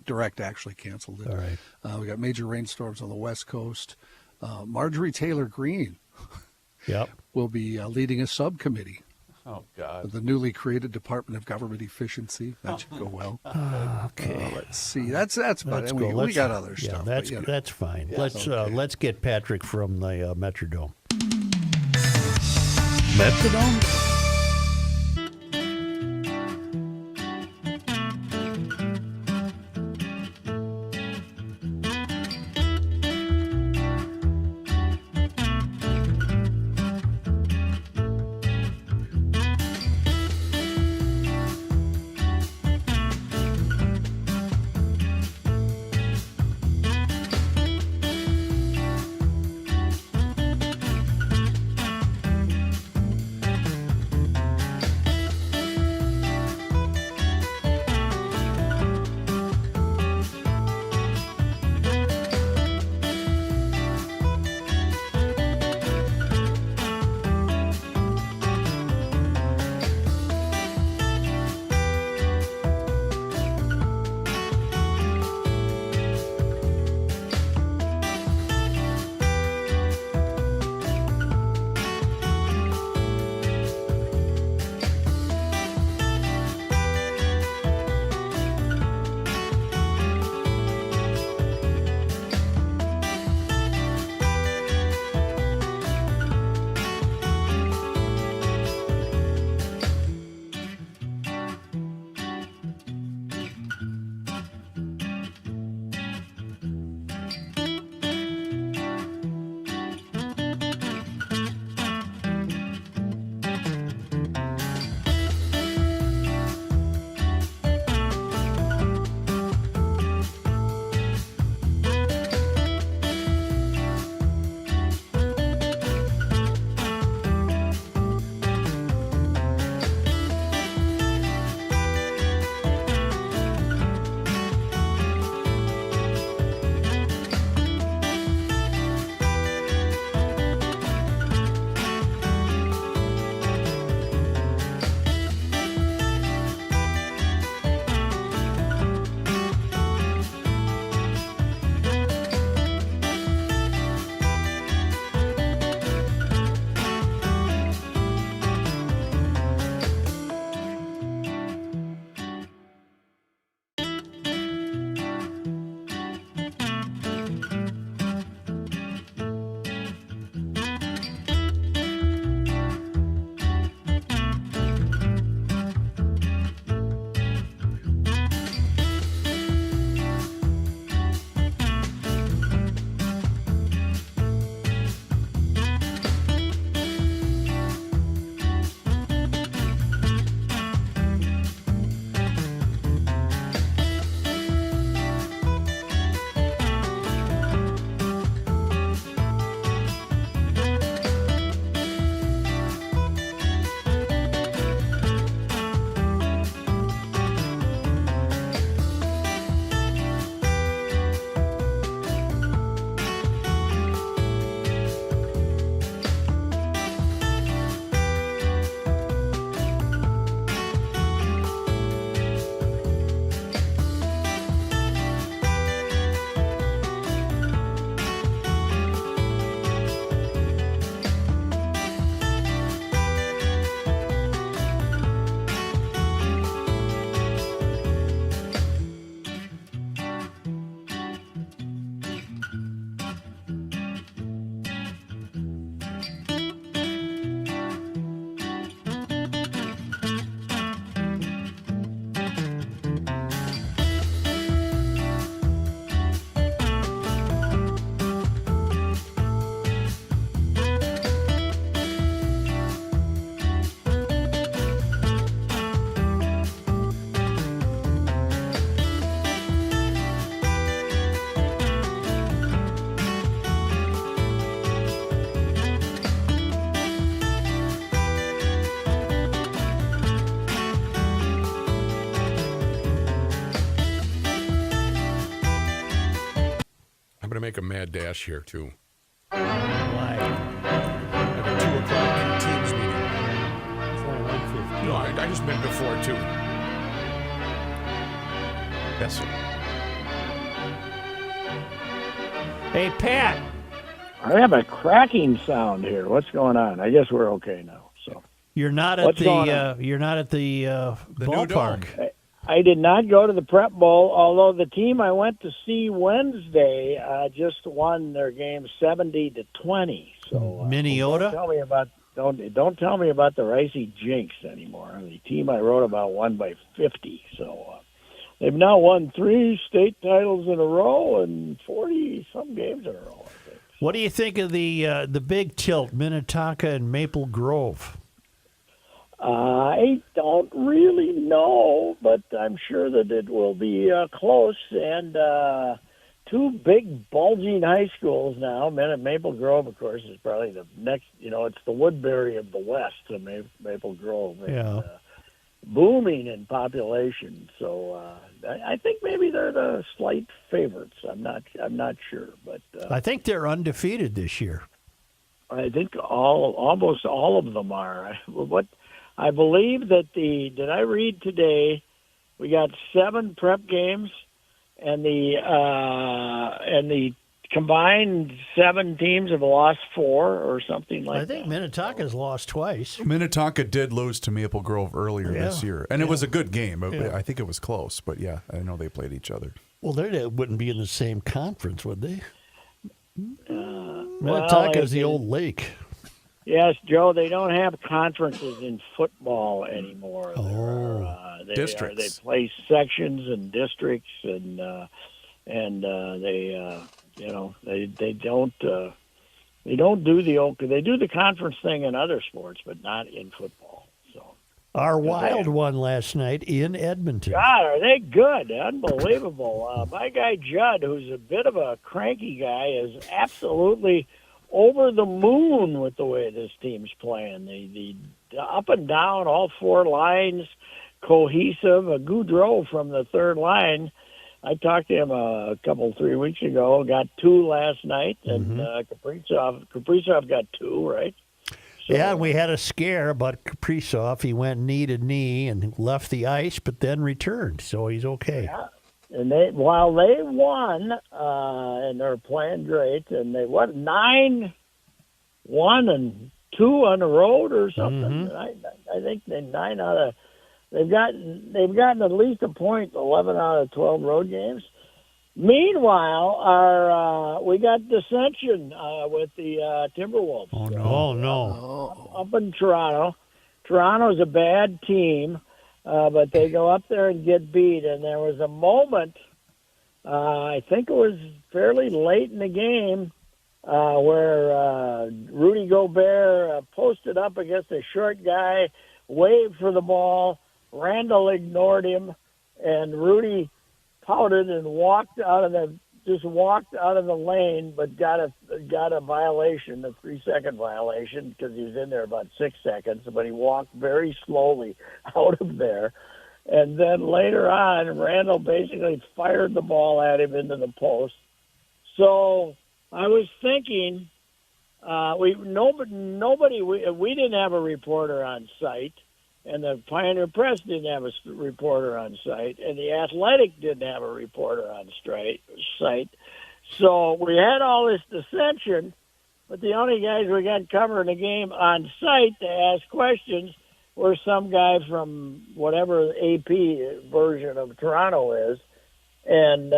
Direct actually canceled it. All right. We got major rainstorms on the West Coast. Marjorie Taylor Greene will be leading a subcommittee. Oh, God. The newly created Department of Government Efficiency. That should go well. Okay. Let's see. That's about it. We got other stuff. That's but, that's fine. Let's get Patrick from the Metrodome. Metrodome? make a mad dash here, too. Why? I have a 2 o'clock teams meeting. It's only 1:15. No, I just meant before, too. Yes, sir. Hey, Pat. I have a cracking sound here. What's going on? I guess we're okay now. So You're not at What's going the new dome. ballpark. I did not go to the Prep Bowl, although the team I went to see Wednesday just won their game 70-20. So Minneapolis? Don't tell me about the Ricey Jinx anymore. The team I wrote about won by 50. So they've now won 3 state titles in a row and 40-some games in a row, I think. What do you think of the big tilt, Minnetonka and Maple Grove? I don't really know, but I'm sure that it will be close. And 2 big, bulging high schools now. Maple Grove, of course, is probably the next. It's the Woodbury of the West, Maple Grove. Yeah. And, booming in population. So I think maybe they're the slight favorites. I'm not sure, but I think they're undefeated this year. I think almost all of them are. What I believe that did I read today? We got 7 prep games, and the combined 7 teams have lost 4 or something like that. I think Minnetonka's lost twice. Minnetonka did lose to Maple Grove earlier this year, and it was a good game. I think it was close, but yeah, I know they played each other. Well, they wouldn't be in the same conference, would they? Minnetonka's the old lake. Yes, Joe, they don't have conferences in football anymore. Districts. They play sections and districts, and they don't do they do the conference thing in other sports, but not in football. So Our Wild won last night in Edmonton. God, are they good? Unbelievable. My guy Judd, who's a bit of a cranky guy, is absolutely over the moon with the way this team's playing. The up and down, all 4 lines, cohesive. A Goudreau from the 3rd line. I talked to him a 3 weeks ago. Got 2 last night, and Kaprizov got 2, right? So, yeah, we had a scare about Kaprizov. He went knee to knee and left the ice, but then returned, so he's okay. Yeah. And while they won, and they're playing great, and they won 9-1 and 2 on the road or something. I think they 9 out of they've gotten at least a point 11 out of 12 road games. Meanwhile, we got dissension with the Timberwolves. Oh no! Up in Toronto. Toronto's a bad team. But they go up there and get beat. And there was a moment, I think it was fairly late in the game, where Rudy Gobert posted up against a short guy, waved for the ball. Randall ignored him, and Rudy pouted and walked out of the lane, but got a violation, a 3-second violation, because he was in there about 6 seconds. But he walked very slowly out of there, and then later on, Randall basically fired the ball at him into the post. So I was thinking, we didn't have a reporter on site. And the Pioneer Press didn't have a reporter on site, and the Athletic didn't have a reporter on site. So we had all this dissension, but the only guys we got covering the game on site to ask questions were some guy from whatever AP version of Toronto is. And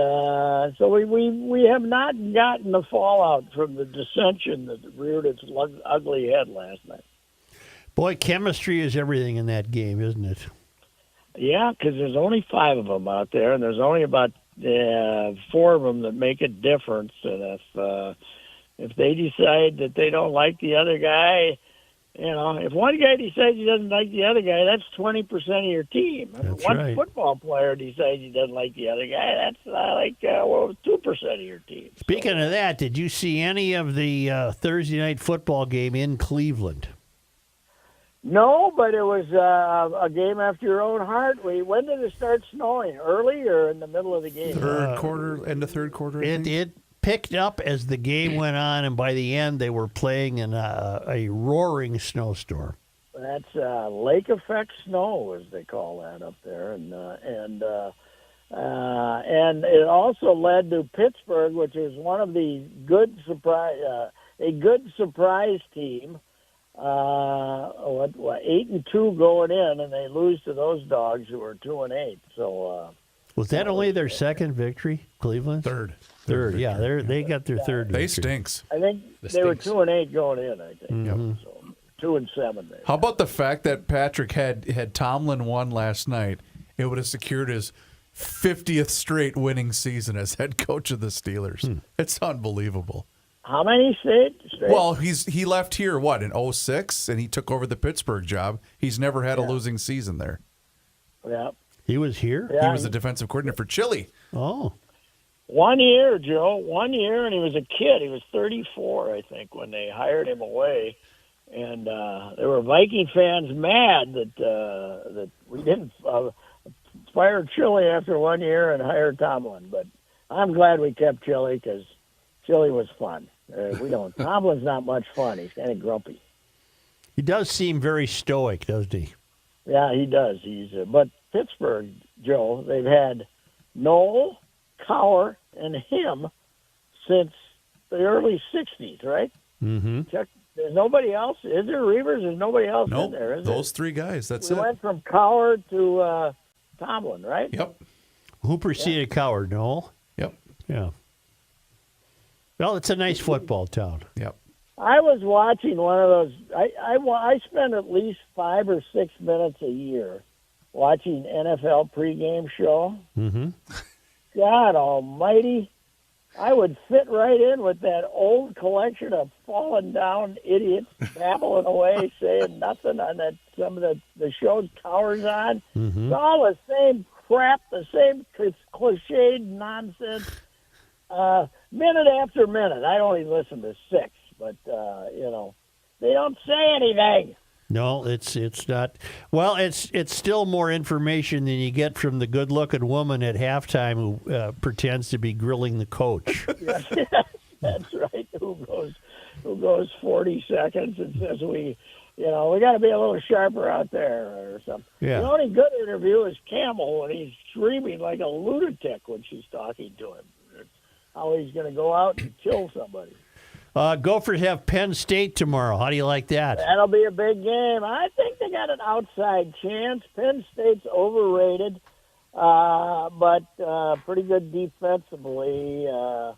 so we have not gotten the fallout from the dissension that reared its ugly head last night. Boy, chemistry is everything in that game, isn't it? Yeah, because there's only 5 of them out there, and there's only about 4 of them that make a difference. And if they decide that they don't like the other guy, if one guy decides he doesn't like the other guy, that's 20% of your team. If one football player decides he doesn't like the other guy, that's 2% of your team. Speaking of that, did you see any of the Thursday night football game in Cleveland? No, but it was a game after your own heart. When did it start snowing? Early or in the middle of the game? Third quarter, end of third quarter. It picked up as the game went on, and by the end, they were playing in a roaring snowstorm. That's lake effect snow, as they call that up there, and it also led to Pittsburgh, which is one of the good surprise, a good surprise team. 8-2 going in, and they lose to those dogs who are 2-8. So was that only their second victory, Cleveland? Third. Yeah, they got their third. They victory. stinks. I think they were 2-8 going in. I think. Mm-hmm. So 2-7. How about the fact that Patrick had Tomlin won last night? It would have secured his 50th straight winning season as head coach of the Steelers. It's unbelievable. How many straight? Well, he left here, in 2006, and he took over the Pittsburgh job. He's never had a losing season there. Yeah. He was here? Yeah. He was the defensive coordinator for Chile. Oh. 1 year, Joe. 1 year, and he was a kid. He was 34, I think, when they hired him away. And there were Viking fans mad that we didn't fire Chile after 1 year and hire Tomlin. But I'm glad we kept Chile because Chile was fun. Tomlin's not much fun. He's kind of grumpy. He does seem very stoic, doesn't he? Yeah, he does. But Pittsburgh, Joe, they've had Noel, Cowher, and him since the early 60s, right? Mm-hmm. Chuck, there's nobody else. Is there Reavers? There's nobody else in there, is those three guys. That's we it. went from Cowher to Tomlin, right? Yep. Who preceded Cowher, Noel? Yep. Yeah. Well, it's a nice football town. Yep. I was watching one of those. I spend at least 5 or 6 minutes a year watching NFL pregame show. Mm-hmm. God almighty, I would fit right in with that old collection of fallen down idiots babbling away, saying nothing on that. Some of the shows Cowher's on. Mm-hmm. It's all the same crap, the same cliched nonsense. Minute after minute. I only listen to 6, but they don't say anything. No, it's not. Well, it's still more information than you get from the good-looking woman at halftime who pretends to be grilling the coach. Yes, that's right. Who goes 40 seconds and says we got to be a little sharper out there or something. Yeah. The only good interview is Camel when he's screaming like a lunatic when she's talking to him. How he's going to go out and kill somebody. Gophers have Penn State tomorrow. How do you like that? That'll be a big game. I think they got an outside chance. Penn State's overrated, but pretty good defensively. I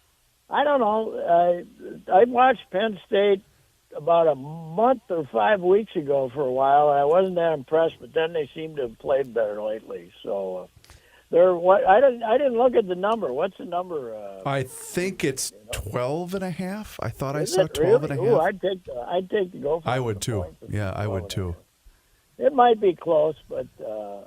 don't know. I watched Penn State about a month or 5 weeks ago for a while, and I wasn't that impressed, but then they seem to have played better lately. So I didn't look at the number. What's the number? I think it's 12.5. I thought I Is saw it 12.5. really? Ooh, I'd take the Gophers. I would too. Yeah, I would too. It might be close, but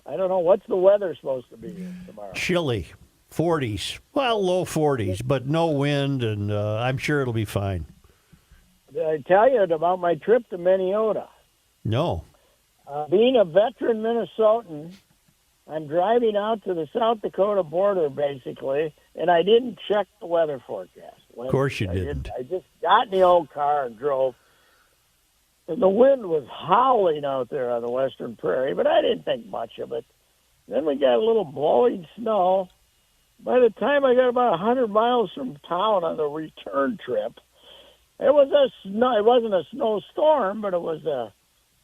I don't know. What's the weather supposed to be tomorrow? Chilly, 40s. Well, low 40s, but no wind, and I'm sure it'll be fine. Did I tell you about my trip to Minneapolis? No. Being a veteran Minnesotan, I'm driving out to the South Dakota border, basically, and I didn't check the weather forecast. Of course you didn't. I just got in the old car and drove. And the wind was howling out there on the western prairie, but I didn't think much of it. Then we got a little blowing snow. By the time I got about 100 miles from town on the return trip, it wasn't a snowstorm, but it was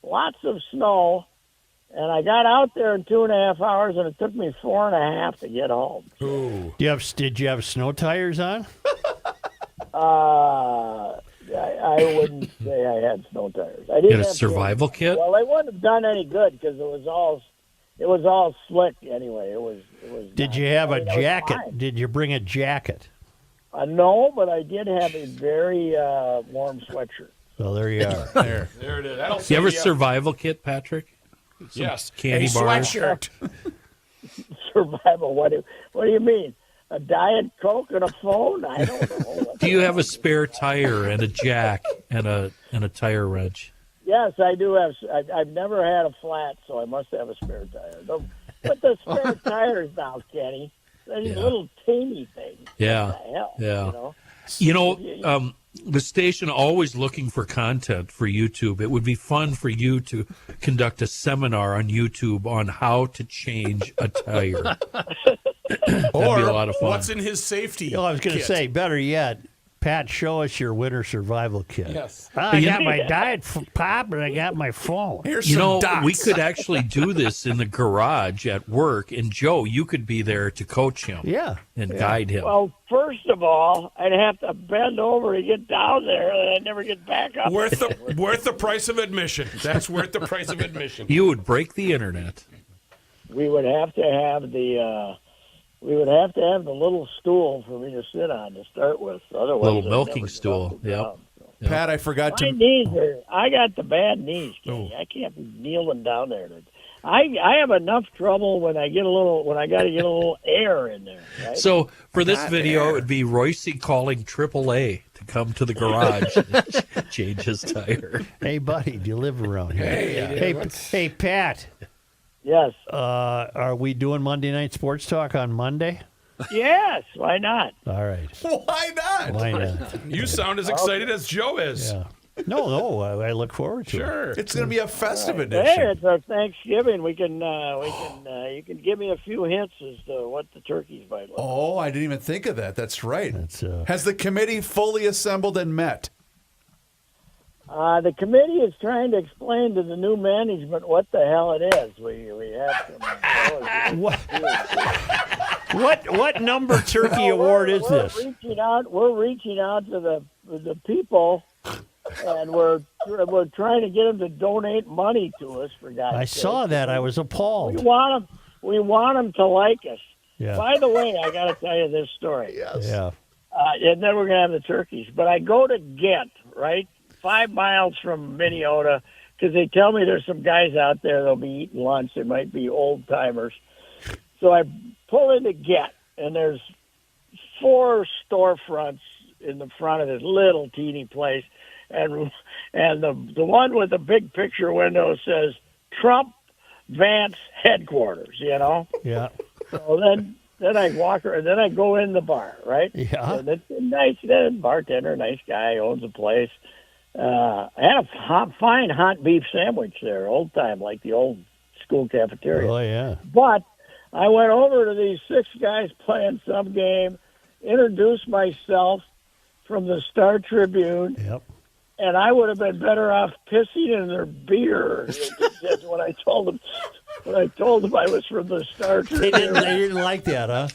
lots of snow. And I got out there in 2.5 hours, and it took me 4.5 to get home. Ooh. Did you have snow tires on? I wouldn't say I had snow tires. I didn't You had a have survival kit? Well, they wouldn't have done any good because it was all slick anyway. It was. Did you have a jacket? Did you bring a jacket? No, but I did have a very warm sweatshirt. Well, there you are. There it is. You have a survival kit, Patrick? Yes. Candy bars? Sweatshirt. Survival. What do you mean? A Diet Coke and a phone? I don't know. Do you have a spare tire and a jack and a tire wrench? Yes, I do have. I've never had a flat, so I must have a spare tire. But the spare tires now, Kenny, these little teeny things. Yeah. What the hell? Yeah. You know? You know, the station always looking for content for YouTube. It would be fun for you to conduct a seminar on YouTube on how to change a tire. That'd be a lot of fun. What's in his safety? I was going to kit? say, better yet, Pat, show us your winter survival kit. Yes. I got my diet pop and I got my phone. Here's You some know, dots. we could actually do this in the garage at work, and Joe, you could be there to coach him. Yeah. And guide him. Well, first of all, I'd have to bend over to get down there, and I'd never get back up. Worth the price of admission. That's worth the price of admission. You would break the internet. We would have to have the little stool for me to sit on to start with. Otherwise, Little I'd milking never stool. get Yep. down. Pat, I forgot My to. knees are. I got the bad knees, Kenny. I can't be kneeling down there. I have enough trouble when I got to get a little air in there. Right? So for this video, it would be Royce calling Chick-fil-A to come to the garage and change his tire. Hey, buddy, do you live around here? Hey, Pat. Yes. Are we doing Monday Night Sports Talk on Monday? Yes. Why not? All right. Why not? Why not? You sound as excited as Joe is. Yeah. No, I look forward to it. Sure. It's going to be a festive Hey, edition. it's our Thanksgiving. You can give me a few hints as to what the turkeys might look. Oh, I didn't even think of that. That's right. That's, Has the committee fully assembled and met? The committee is trying to explain to the new management what the hell it is. We have some. What number turkey award is this? We're reaching out to the people, and we're trying to get them to donate money to us. For God's I sake. saw that. I was appalled. We want them to like us. Yeah. By the way, I got to tell you this story. Yes. Yeah. And then we're gonna have the turkeys. But I go to Ghent, right, 5 miles from Minneapolis, because they tell me there's some guys out there that'll be eating lunch. They might be old timers. So I pull into Ghent, and there's 4 storefronts in the front of this little teeny place, and the one with the big picture window says Trump Vance headquarters. You know. Yeah. So then I walk her, and then I go in the bar, right? Yeah. And it's a nice bartender, nice guy, owns the place. I had a fine hot beef sandwich there, old time, like the old school cafeteria. Oh, yeah. But I went over to these 6 guys playing some game, introduced myself from the Star Tribune, Yep. and I would have been better off pissing in their beer when I told them. When I told them I was from the Star Tribune. They didn't like that, huh?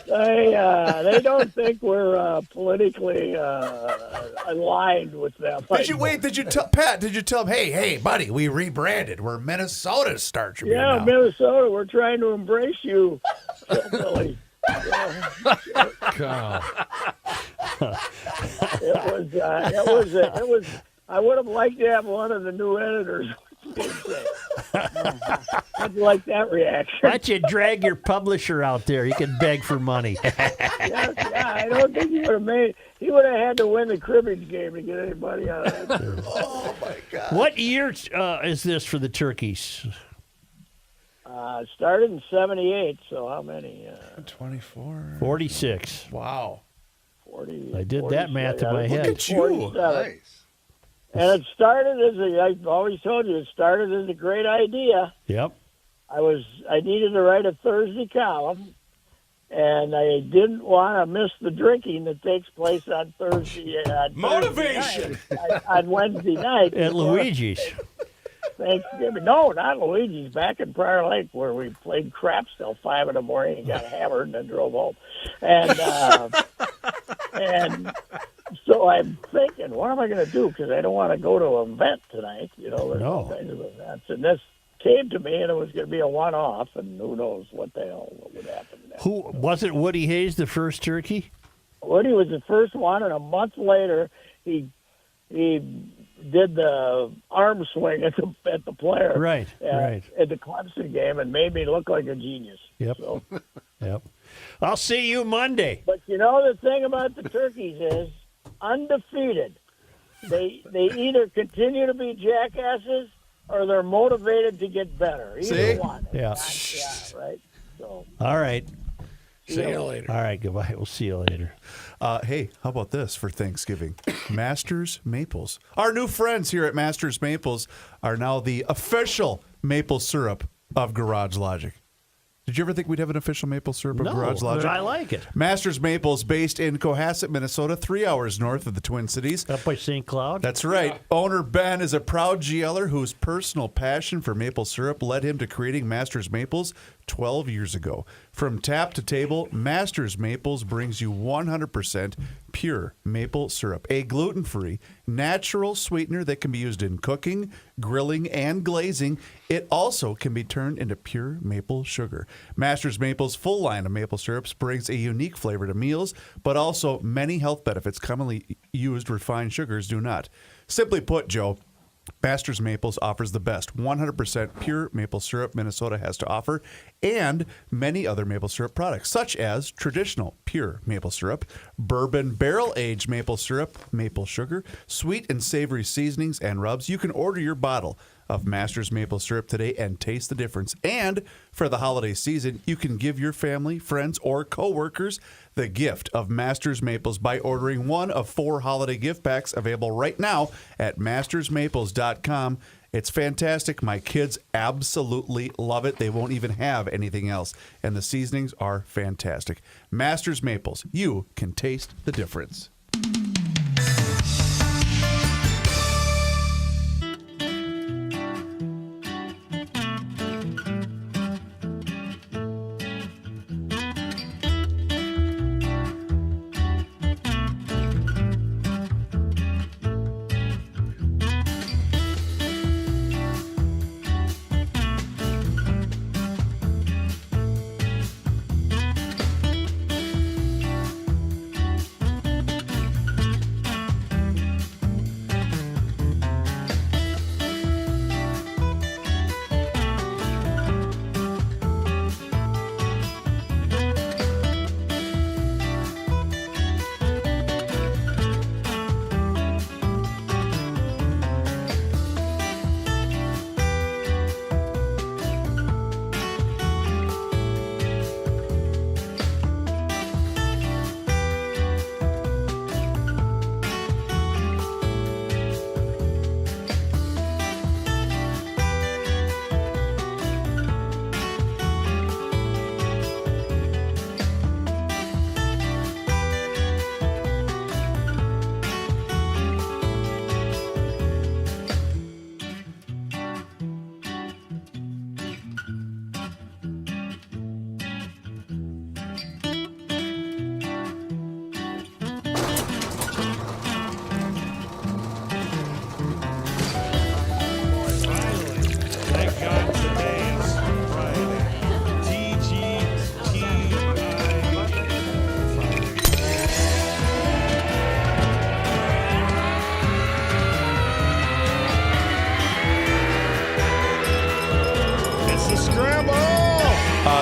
They don't think we're politically aligned with them. Did you tell Pat? Did you tell him, hey, buddy, we rebranded. We're Minnesota's Star Tribune Yeah, now. Minnesota, we're trying to embrace you, Billy. God. It was. I would have liked to have one of the new editors. I'd like that reaction. Why don't you drag your publisher out there? You can beg for money. Yeah, I don't think he would have made. He would have had to win the cribbage game to get anybody out of that. Oh, my God. What year is this for the turkeys? Started in '78. So how many? 24. 46. Wow. 40. I did that math in my head. Look at you. 47. Nice. And it started I've always told you, it started as a great idea. Yep. I needed to write a Thursday column, and I didn't want to miss the drinking that takes place on Thursday. Motivation! On Wednesday night. At Luigi's. Thanksgiving. No, not Luigi's. Back in Prior Lake, where we played craps till 5 in the morning and got hammered and then drove home. And so I'm thinking, what am I going to do? Because I don't want to go to an event tonight. You know, there's all kinds of events. And this came to me, and it was going to be a one-off, and who knows what the hell would happen next. Who wasn't Woody Hayes the first turkey? Woody was the first one, and a month later, he did the arm swing at the player. Right. At the Clemson game, and made me look like a genius. Yep. So. Yep. I'll see you Monday. But you know the thing about the turkeys is undefeated. They either continue to be jackasses or they're motivated to get better. Either See? one. Yeah. Yeah, right. So. All right. See you later. All right, goodbye. We'll see you later. Hey, how about this for Thanksgiving? Masters Maples. Our new friends here at Masters Maples are now the official maple syrup of Garage Logic. Did you ever think we'd have an official maple syrup of Garage Logic? I like it. Masters Maples, based in Cohasset, Minnesota, 3 hours north of the Twin Cities. Up by St. Cloud? That's right. Owner Ben is a proud GLer whose personal passion for maple syrup led him to creating Masters Maples 12 years ago. From tap to table, Masters Maples brings you 100% pure maple syrup, a gluten-free, natural sweetener that can be used in cooking, grilling, and glazing. It also can be turned into pure maple sugar. Masters Maples' full line of maple syrups brings a unique flavor to meals, but also many health benefits commonly used refined sugars do not. Simply put, Joe, Masters Maples offers the best 100% pure maple syrup Minnesota has to offer, and many other maple syrup products, such as traditional pure maple syrup, bourbon barrel-aged maple syrup, maple sugar, sweet and savory seasonings and rubs. You can order your bottle of Masters Maple Syrup today and taste the difference. And for the holiday season, you can give your family, friends, or coworkers the gift of Masters Maples by ordering one of 4 holiday gift packs available right now at mastersmaples.com. It's fantastic. My kids absolutely love it. They won't even have anything else. And the seasonings are fantastic. Masters Maples. You can taste the difference.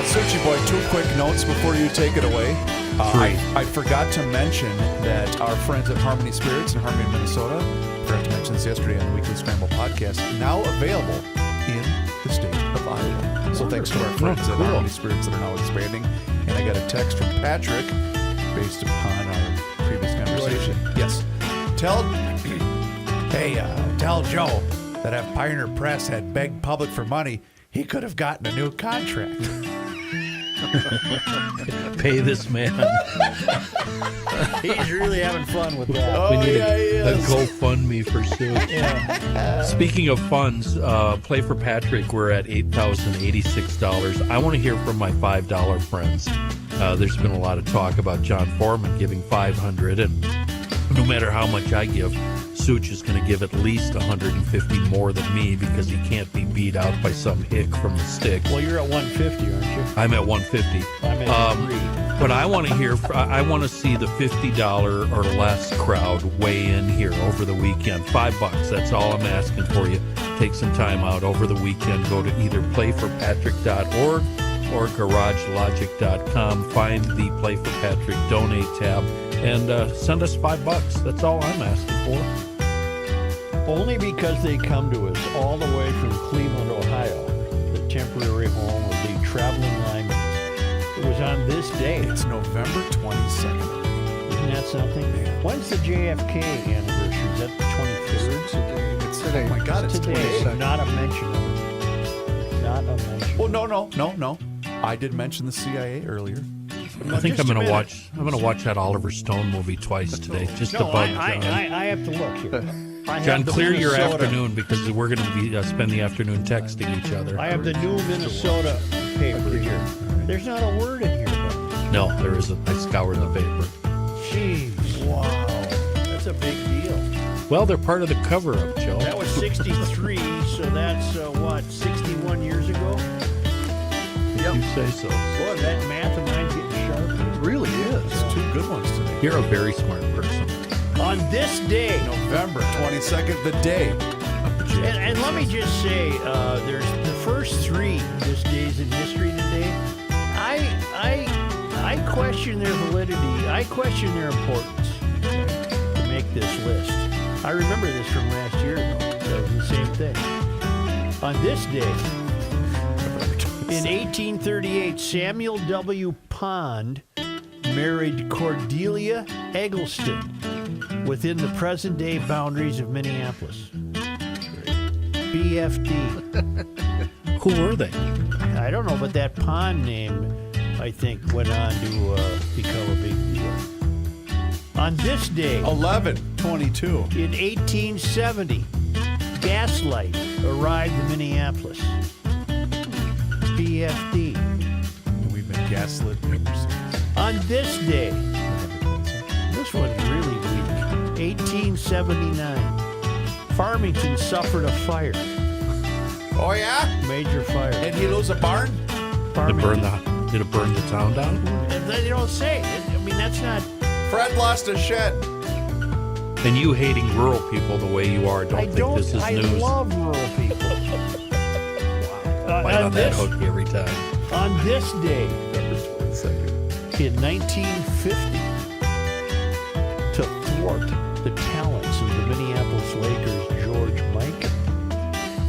Sushi Boy, 2 quick notes before you take it away. I forgot to mention that our friends at Harmony Spirits in Harmony, Minnesota, forgot to mention this yesterday on the Weekly Scramble podcast, now available in the state of Iowa. So thanks to our friends at Harmony Spirits that are now expanding. And I got a text from Patrick based upon our previous conversation. Yes. Tell Joe that if Pioneer Press had begged public for money, he could have gotten a new contract. Pay this man. He's really having fun with that. We need a GoFundMe for Sue. Yeah. Speaking of funds, Play for Patrick, we're at $8,086. I want to hear from my $5 friends. There's been a lot of talk about John Foreman giving $500, and no matter how much I give, Such is going to give at least $150 more than me because he can't be beat out by some hick from the sticks. Well, you're at 150, aren't you? I'm at 150. I'm at 3. But I want to hear. I want to see the $50 or less crowd weigh in here over the weekend. $5. That's all I'm asking for you. Take some time out over the weekend. Go to either playforpatrick.org or garagelogic.com. Find the Play for Patrick donate tab and send us $5. That's all I'm asking for. Only because they come to us all the way from Cleveland, Ohio, the temporary home of the traveling linemen. It was on this day. It's November 22nd. Isn't that something? When's the JFK anniversary? Is that the 23rd? It's today. Oh my God, it's Today. 22nd. Not a mention of it. Not a mention. Well, no. I did mention the CIA earlier. I think I'm going to watch. I'm going to watch that Oliver Stone movie twice today, just to No, bug I John. have to look here. I have John, the clear your Minnesota- afternoon because we're going to be spend the afternoon texting each other. I have the new Minnesota paper here. There's not a word in here. But No, there isn't. I scoured the paper. jeez, wow, that's a big deal. Well, they're part of the cover-up, Joe. That was 63, so that's, 61 years ago? You say so. Boy, that math of mine's getting sharp. It really is. It's 2 good ones today. You're a very smart person. On this day, November 22nd, the day of the JFK. and let me just say, there's the first 3 this days in history today. I question their validity. I question their importance to make this list. I remember this from last year, though. That was the same thing. On this day, in 1838, Samuel W. Pond married Cordelia Eggleston within the present-day boundaries of Minneapolis. BFD. Who were they? I don't know, but that Pond name, I think, went on to become a big deal. On this day, 11/22. in 1870, Gaslight arrived in Minneapolis. BFD. We've been gaslit ever since. On this day, this one's really weak. 1879, Farmington suffered a fire. Oh, yeah? Major fire. And he lose a barn? Did it burn the town down? And they don't say. I mean, that's not. Fred lost a shed. And you hating rural people the way you are, don't think this is I news. love rural people. Fight on that hook every time. On this day, in 1950, to thwart the talents of the Minneapolis Lakers' George Mikan,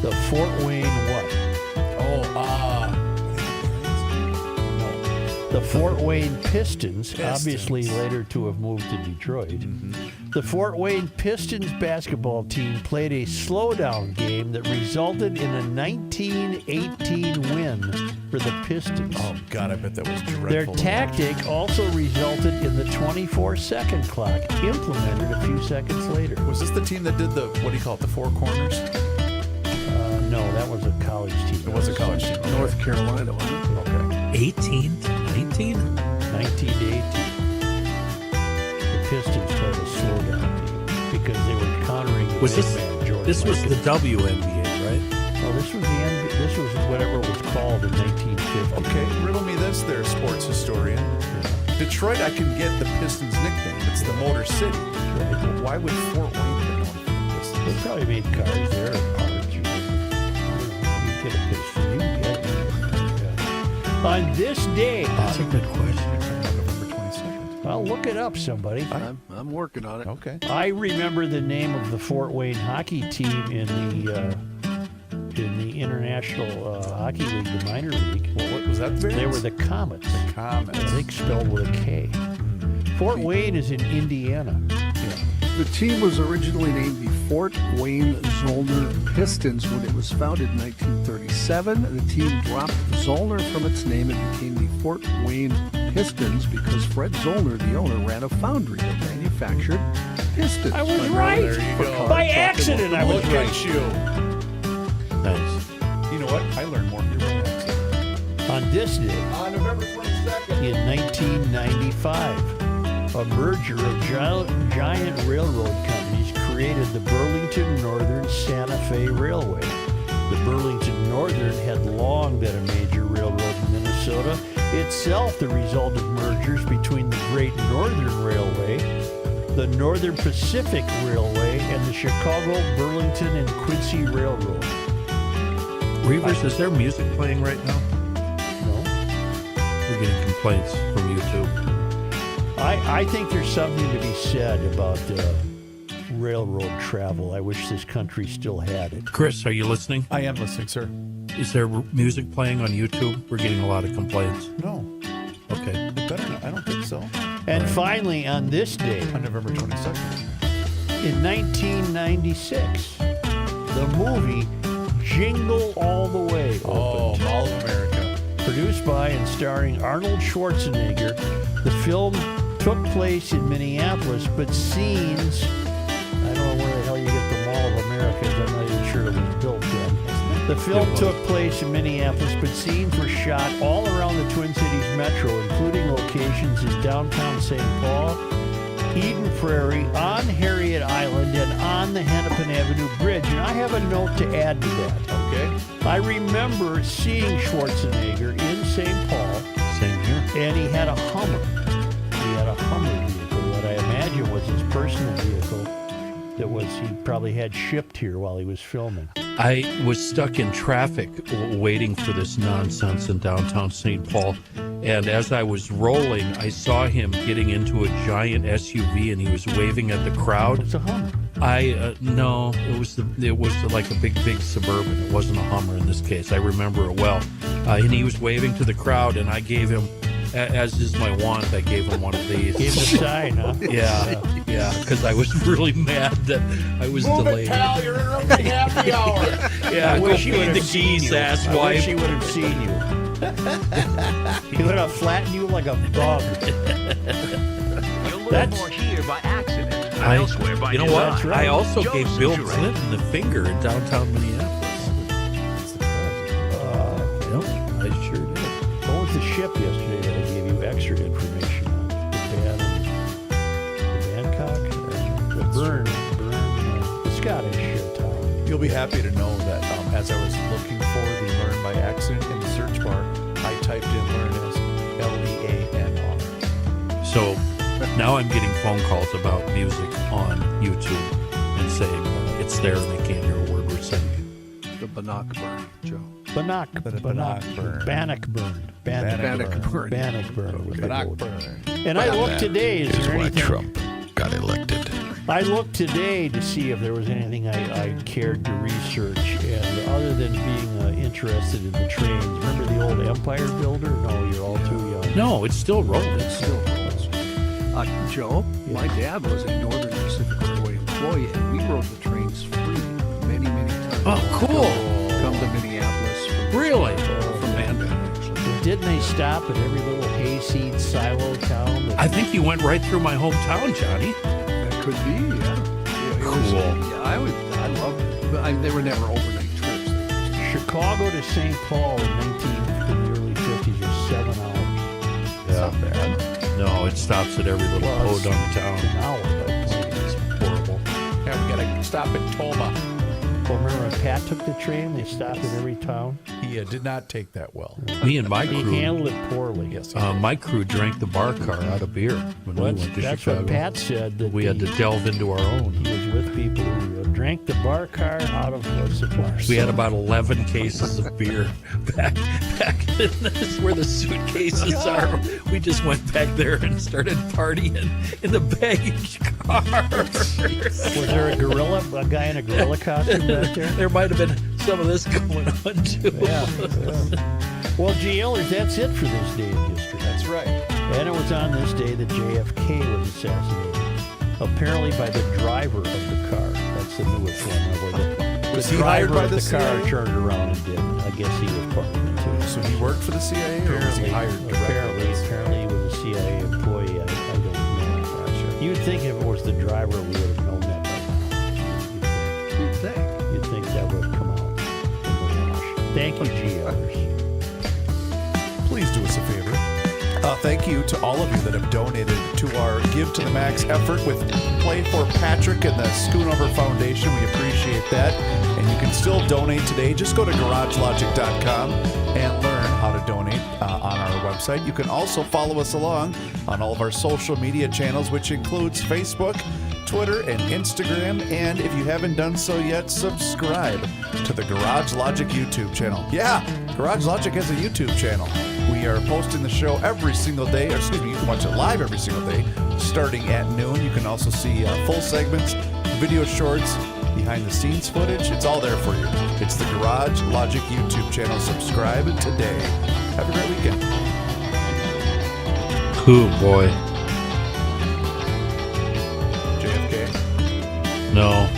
the Fort Wayne what? The Fort Wayne Pistons, obviously later to have moved to Detroit. The Fort Wayne Pistons basketball team played a slowdown game that resulted in a 1918 win for the Pistons. Oh, God, I bet that was dreadful. Their tactic also resulted in the 24-second clock, implemented a few seconds later. Was this the team that did the, what do you call it, the 4 corners? No, that was a college team. It was a college team. North Carolina, wasn't it? Okay. 18 to 19? 19 to 18. The Pistons played a slowdown game because they were countering the Was big this? man, George This was Mikan. the WNBA, right? No, this was the NBA. This was whatever it was called in 1950. Okay, riddle me this there, sports historian. Detroit, I can get the Pistons nickname. It's the Motor City. But why would Fort Wayne be known for the They Pistons? probably made cars there or parts. You get a Piston, you get it. Yeah. On this day, That's a good question. November 22nd. I'll look it up, somebody. I'm working on it. Okay. I remember the name of the Fort Wayne hockey team in the International Hockey League, the minor league. Well, what was that? They were the Comets. Comets. I think spelled with a K. Fort Wayne is in Indiana. The team was originally named the Fort Wayne Zollner Pistons when it was founded in 1937. The team dropped Zollner from its name and became the Fort Wayne Pistons because Fred Zollner, the owner, ran a foundry that manufactured pistons. I was right. There you go. By accident, I was Look right. at you. Nice. You know what? I learned more here by accident. On this day, On November 22nd. in 1995, a merger of giant railroad companies created the Burlington Northern Santa Fe Railway. The Burlington Northern had long been a major railroad in Minnesota, itself the result of mergers between the Great Northern Railway, the Northern Pacific Railway, and the Chicago, Burlington, and Quincy Railroad. Reavers, is there music playing right now? No? We're getting complaints from YouTube. I think there's something to be said about railroad travel. I wish this country still had it. Chris, are you listening? I am listening, sir. Is there music playing on YouTube? We're getting a lot of complaints. No. Okay. It better not. I don't think so. And finally, on this day, On November 22nd. in 1996, the movie Jingle All the Way Oh, opened. Mall of America. Produced by and starring Arnold Schwarzenegger, the film took place in Minneapolis, but scenes, I don't know where the hell you get the Mall of America, I'm not even sure it was built then. The film took place in Minneapolis, but scenes were shot all around the Twin Cities metro, including locations in downtown St. Paul, Eden Prairie, on Harriet Island, and on the Hennepin Avenue Bridge. And I have a note to add to that. Okay. I remember seeing Schwarzenegger in St. Paul, Same here. and he had a Hummer. He had a Hummer vehicle that I imagine was his personal vehicle that he probably had shipped here while he was filming. I was stuck in traffic waiting for this nonsense in downtown St. Paul. And as I was rolling, I saw him getting into a giant SUV and he was waving at the crowd. It's a Hummer. No, it was like a big Suburban. It wasn't a Hummer in this case. I remember it well. And he was waving to the crowd, and I gave him, as is my wont, I gave him one of these. Gave him a sign, huh? Yeah, because I was really mad that I was delayed. Pal, you're interrupting happy hour. Yeah, I go wish he feed would the have seen geese, you. ass I wish wife. he would have seen you. He would have flattened you like a bug. That's more here by accident. You know what? That's right. I also Joe gave Bill Suchere. Clinton the finger in downtown Minneapolis. Yep, I sure did. what was the ship yesterday that I gave you extra information on? The Bangkok? The Burn, the Scottish town. You'll be happy to know that as I was looking for the Learn by accident in the search bar, I typed in Learn as Leanr. So now I'm getting phone calls about music on YouTube and saying it's there and they can't hear a word we're saying. The Bannockburn, Joe. Bannockburn. Bannockburn. Bannockburn. Bannockburn. And I looked today, is Is there why anything? Trump got elected. I looked today to see if there was anything I cared to research, and other than being interested in the trains, remember the old Empire Builder? No, you're all too young. No, it's still rolling. It still rolls. Joe, my dad was a Northern Pacific Railway employee, and we rode the trains free many times. Oh, cool. Come to Minneapolis. Really? From Mandan, actually. Didn't they stop at every little hayseed silo town? I think you went right through my hometown, Johnny. That could be, yeah. Cool. I loved it. But they were never overnight trips. Chicago to St. Paul in the early 50s was 7 hours. That's not bad. No, it stops at every little Well, it's podunk town. an hour by plane. It's horrible. Yeah, we gotta stop at Toma. Well, remember when Pat took the train? They stopped at every town. He did not take that well. Me and my He crew, handled it poorly. Yes. my crew drank the bar car out of beer when we went to That's Chicago. what Pat said. That We had to delve into our own. He was with people who drank the bar car out of supplies. We had about 11 cases of beer back in this, where the suitcases are. We just went back there and started partying in the baggage car. Was there a guy in a gorilla costume back there? There might have been some of this going on too. Yeah. Well, GLers, that's it for this day in history. That's right. And it was on this day that JFK was assassinated, apparently by the driver of the car. That's the newest one. Was The he hired driver by of the the car CIA? turned around and did. I guess he was part of it too. So he worked for the CIA, or was he hired directly? Apparently he was a CIA employee. I don't know. You'd think if it was the driver, we would have known that by now. You'd think that would have come out in the wash. Thank you, GLers. Please do us a favor. Thank you to all of you that have donated to our Give to the Max effort with Play for Patrick and the Schoonover Foundation. We appreciate that. And you can still donate today. Just go to garagelogic.com and learn how to donate on our website. You can also follow us along on all of our social media channels, which includes Facebook, Twitter, and Instagram. And if you haven't done so yet, subscribe to the Garage Logic YouTube channel. Yeah, Garage Logic has a YouTube channel. We are posting the show every single day. Or excuse me, you can watch it live every single day, starting at noon. You can also see full segments, video shorts, behind-the-scenes footage. It's all there for you. It's the Garage Logic YouTube channel. Subscribe today. Have a great weekend. Who, boy? JFK. No.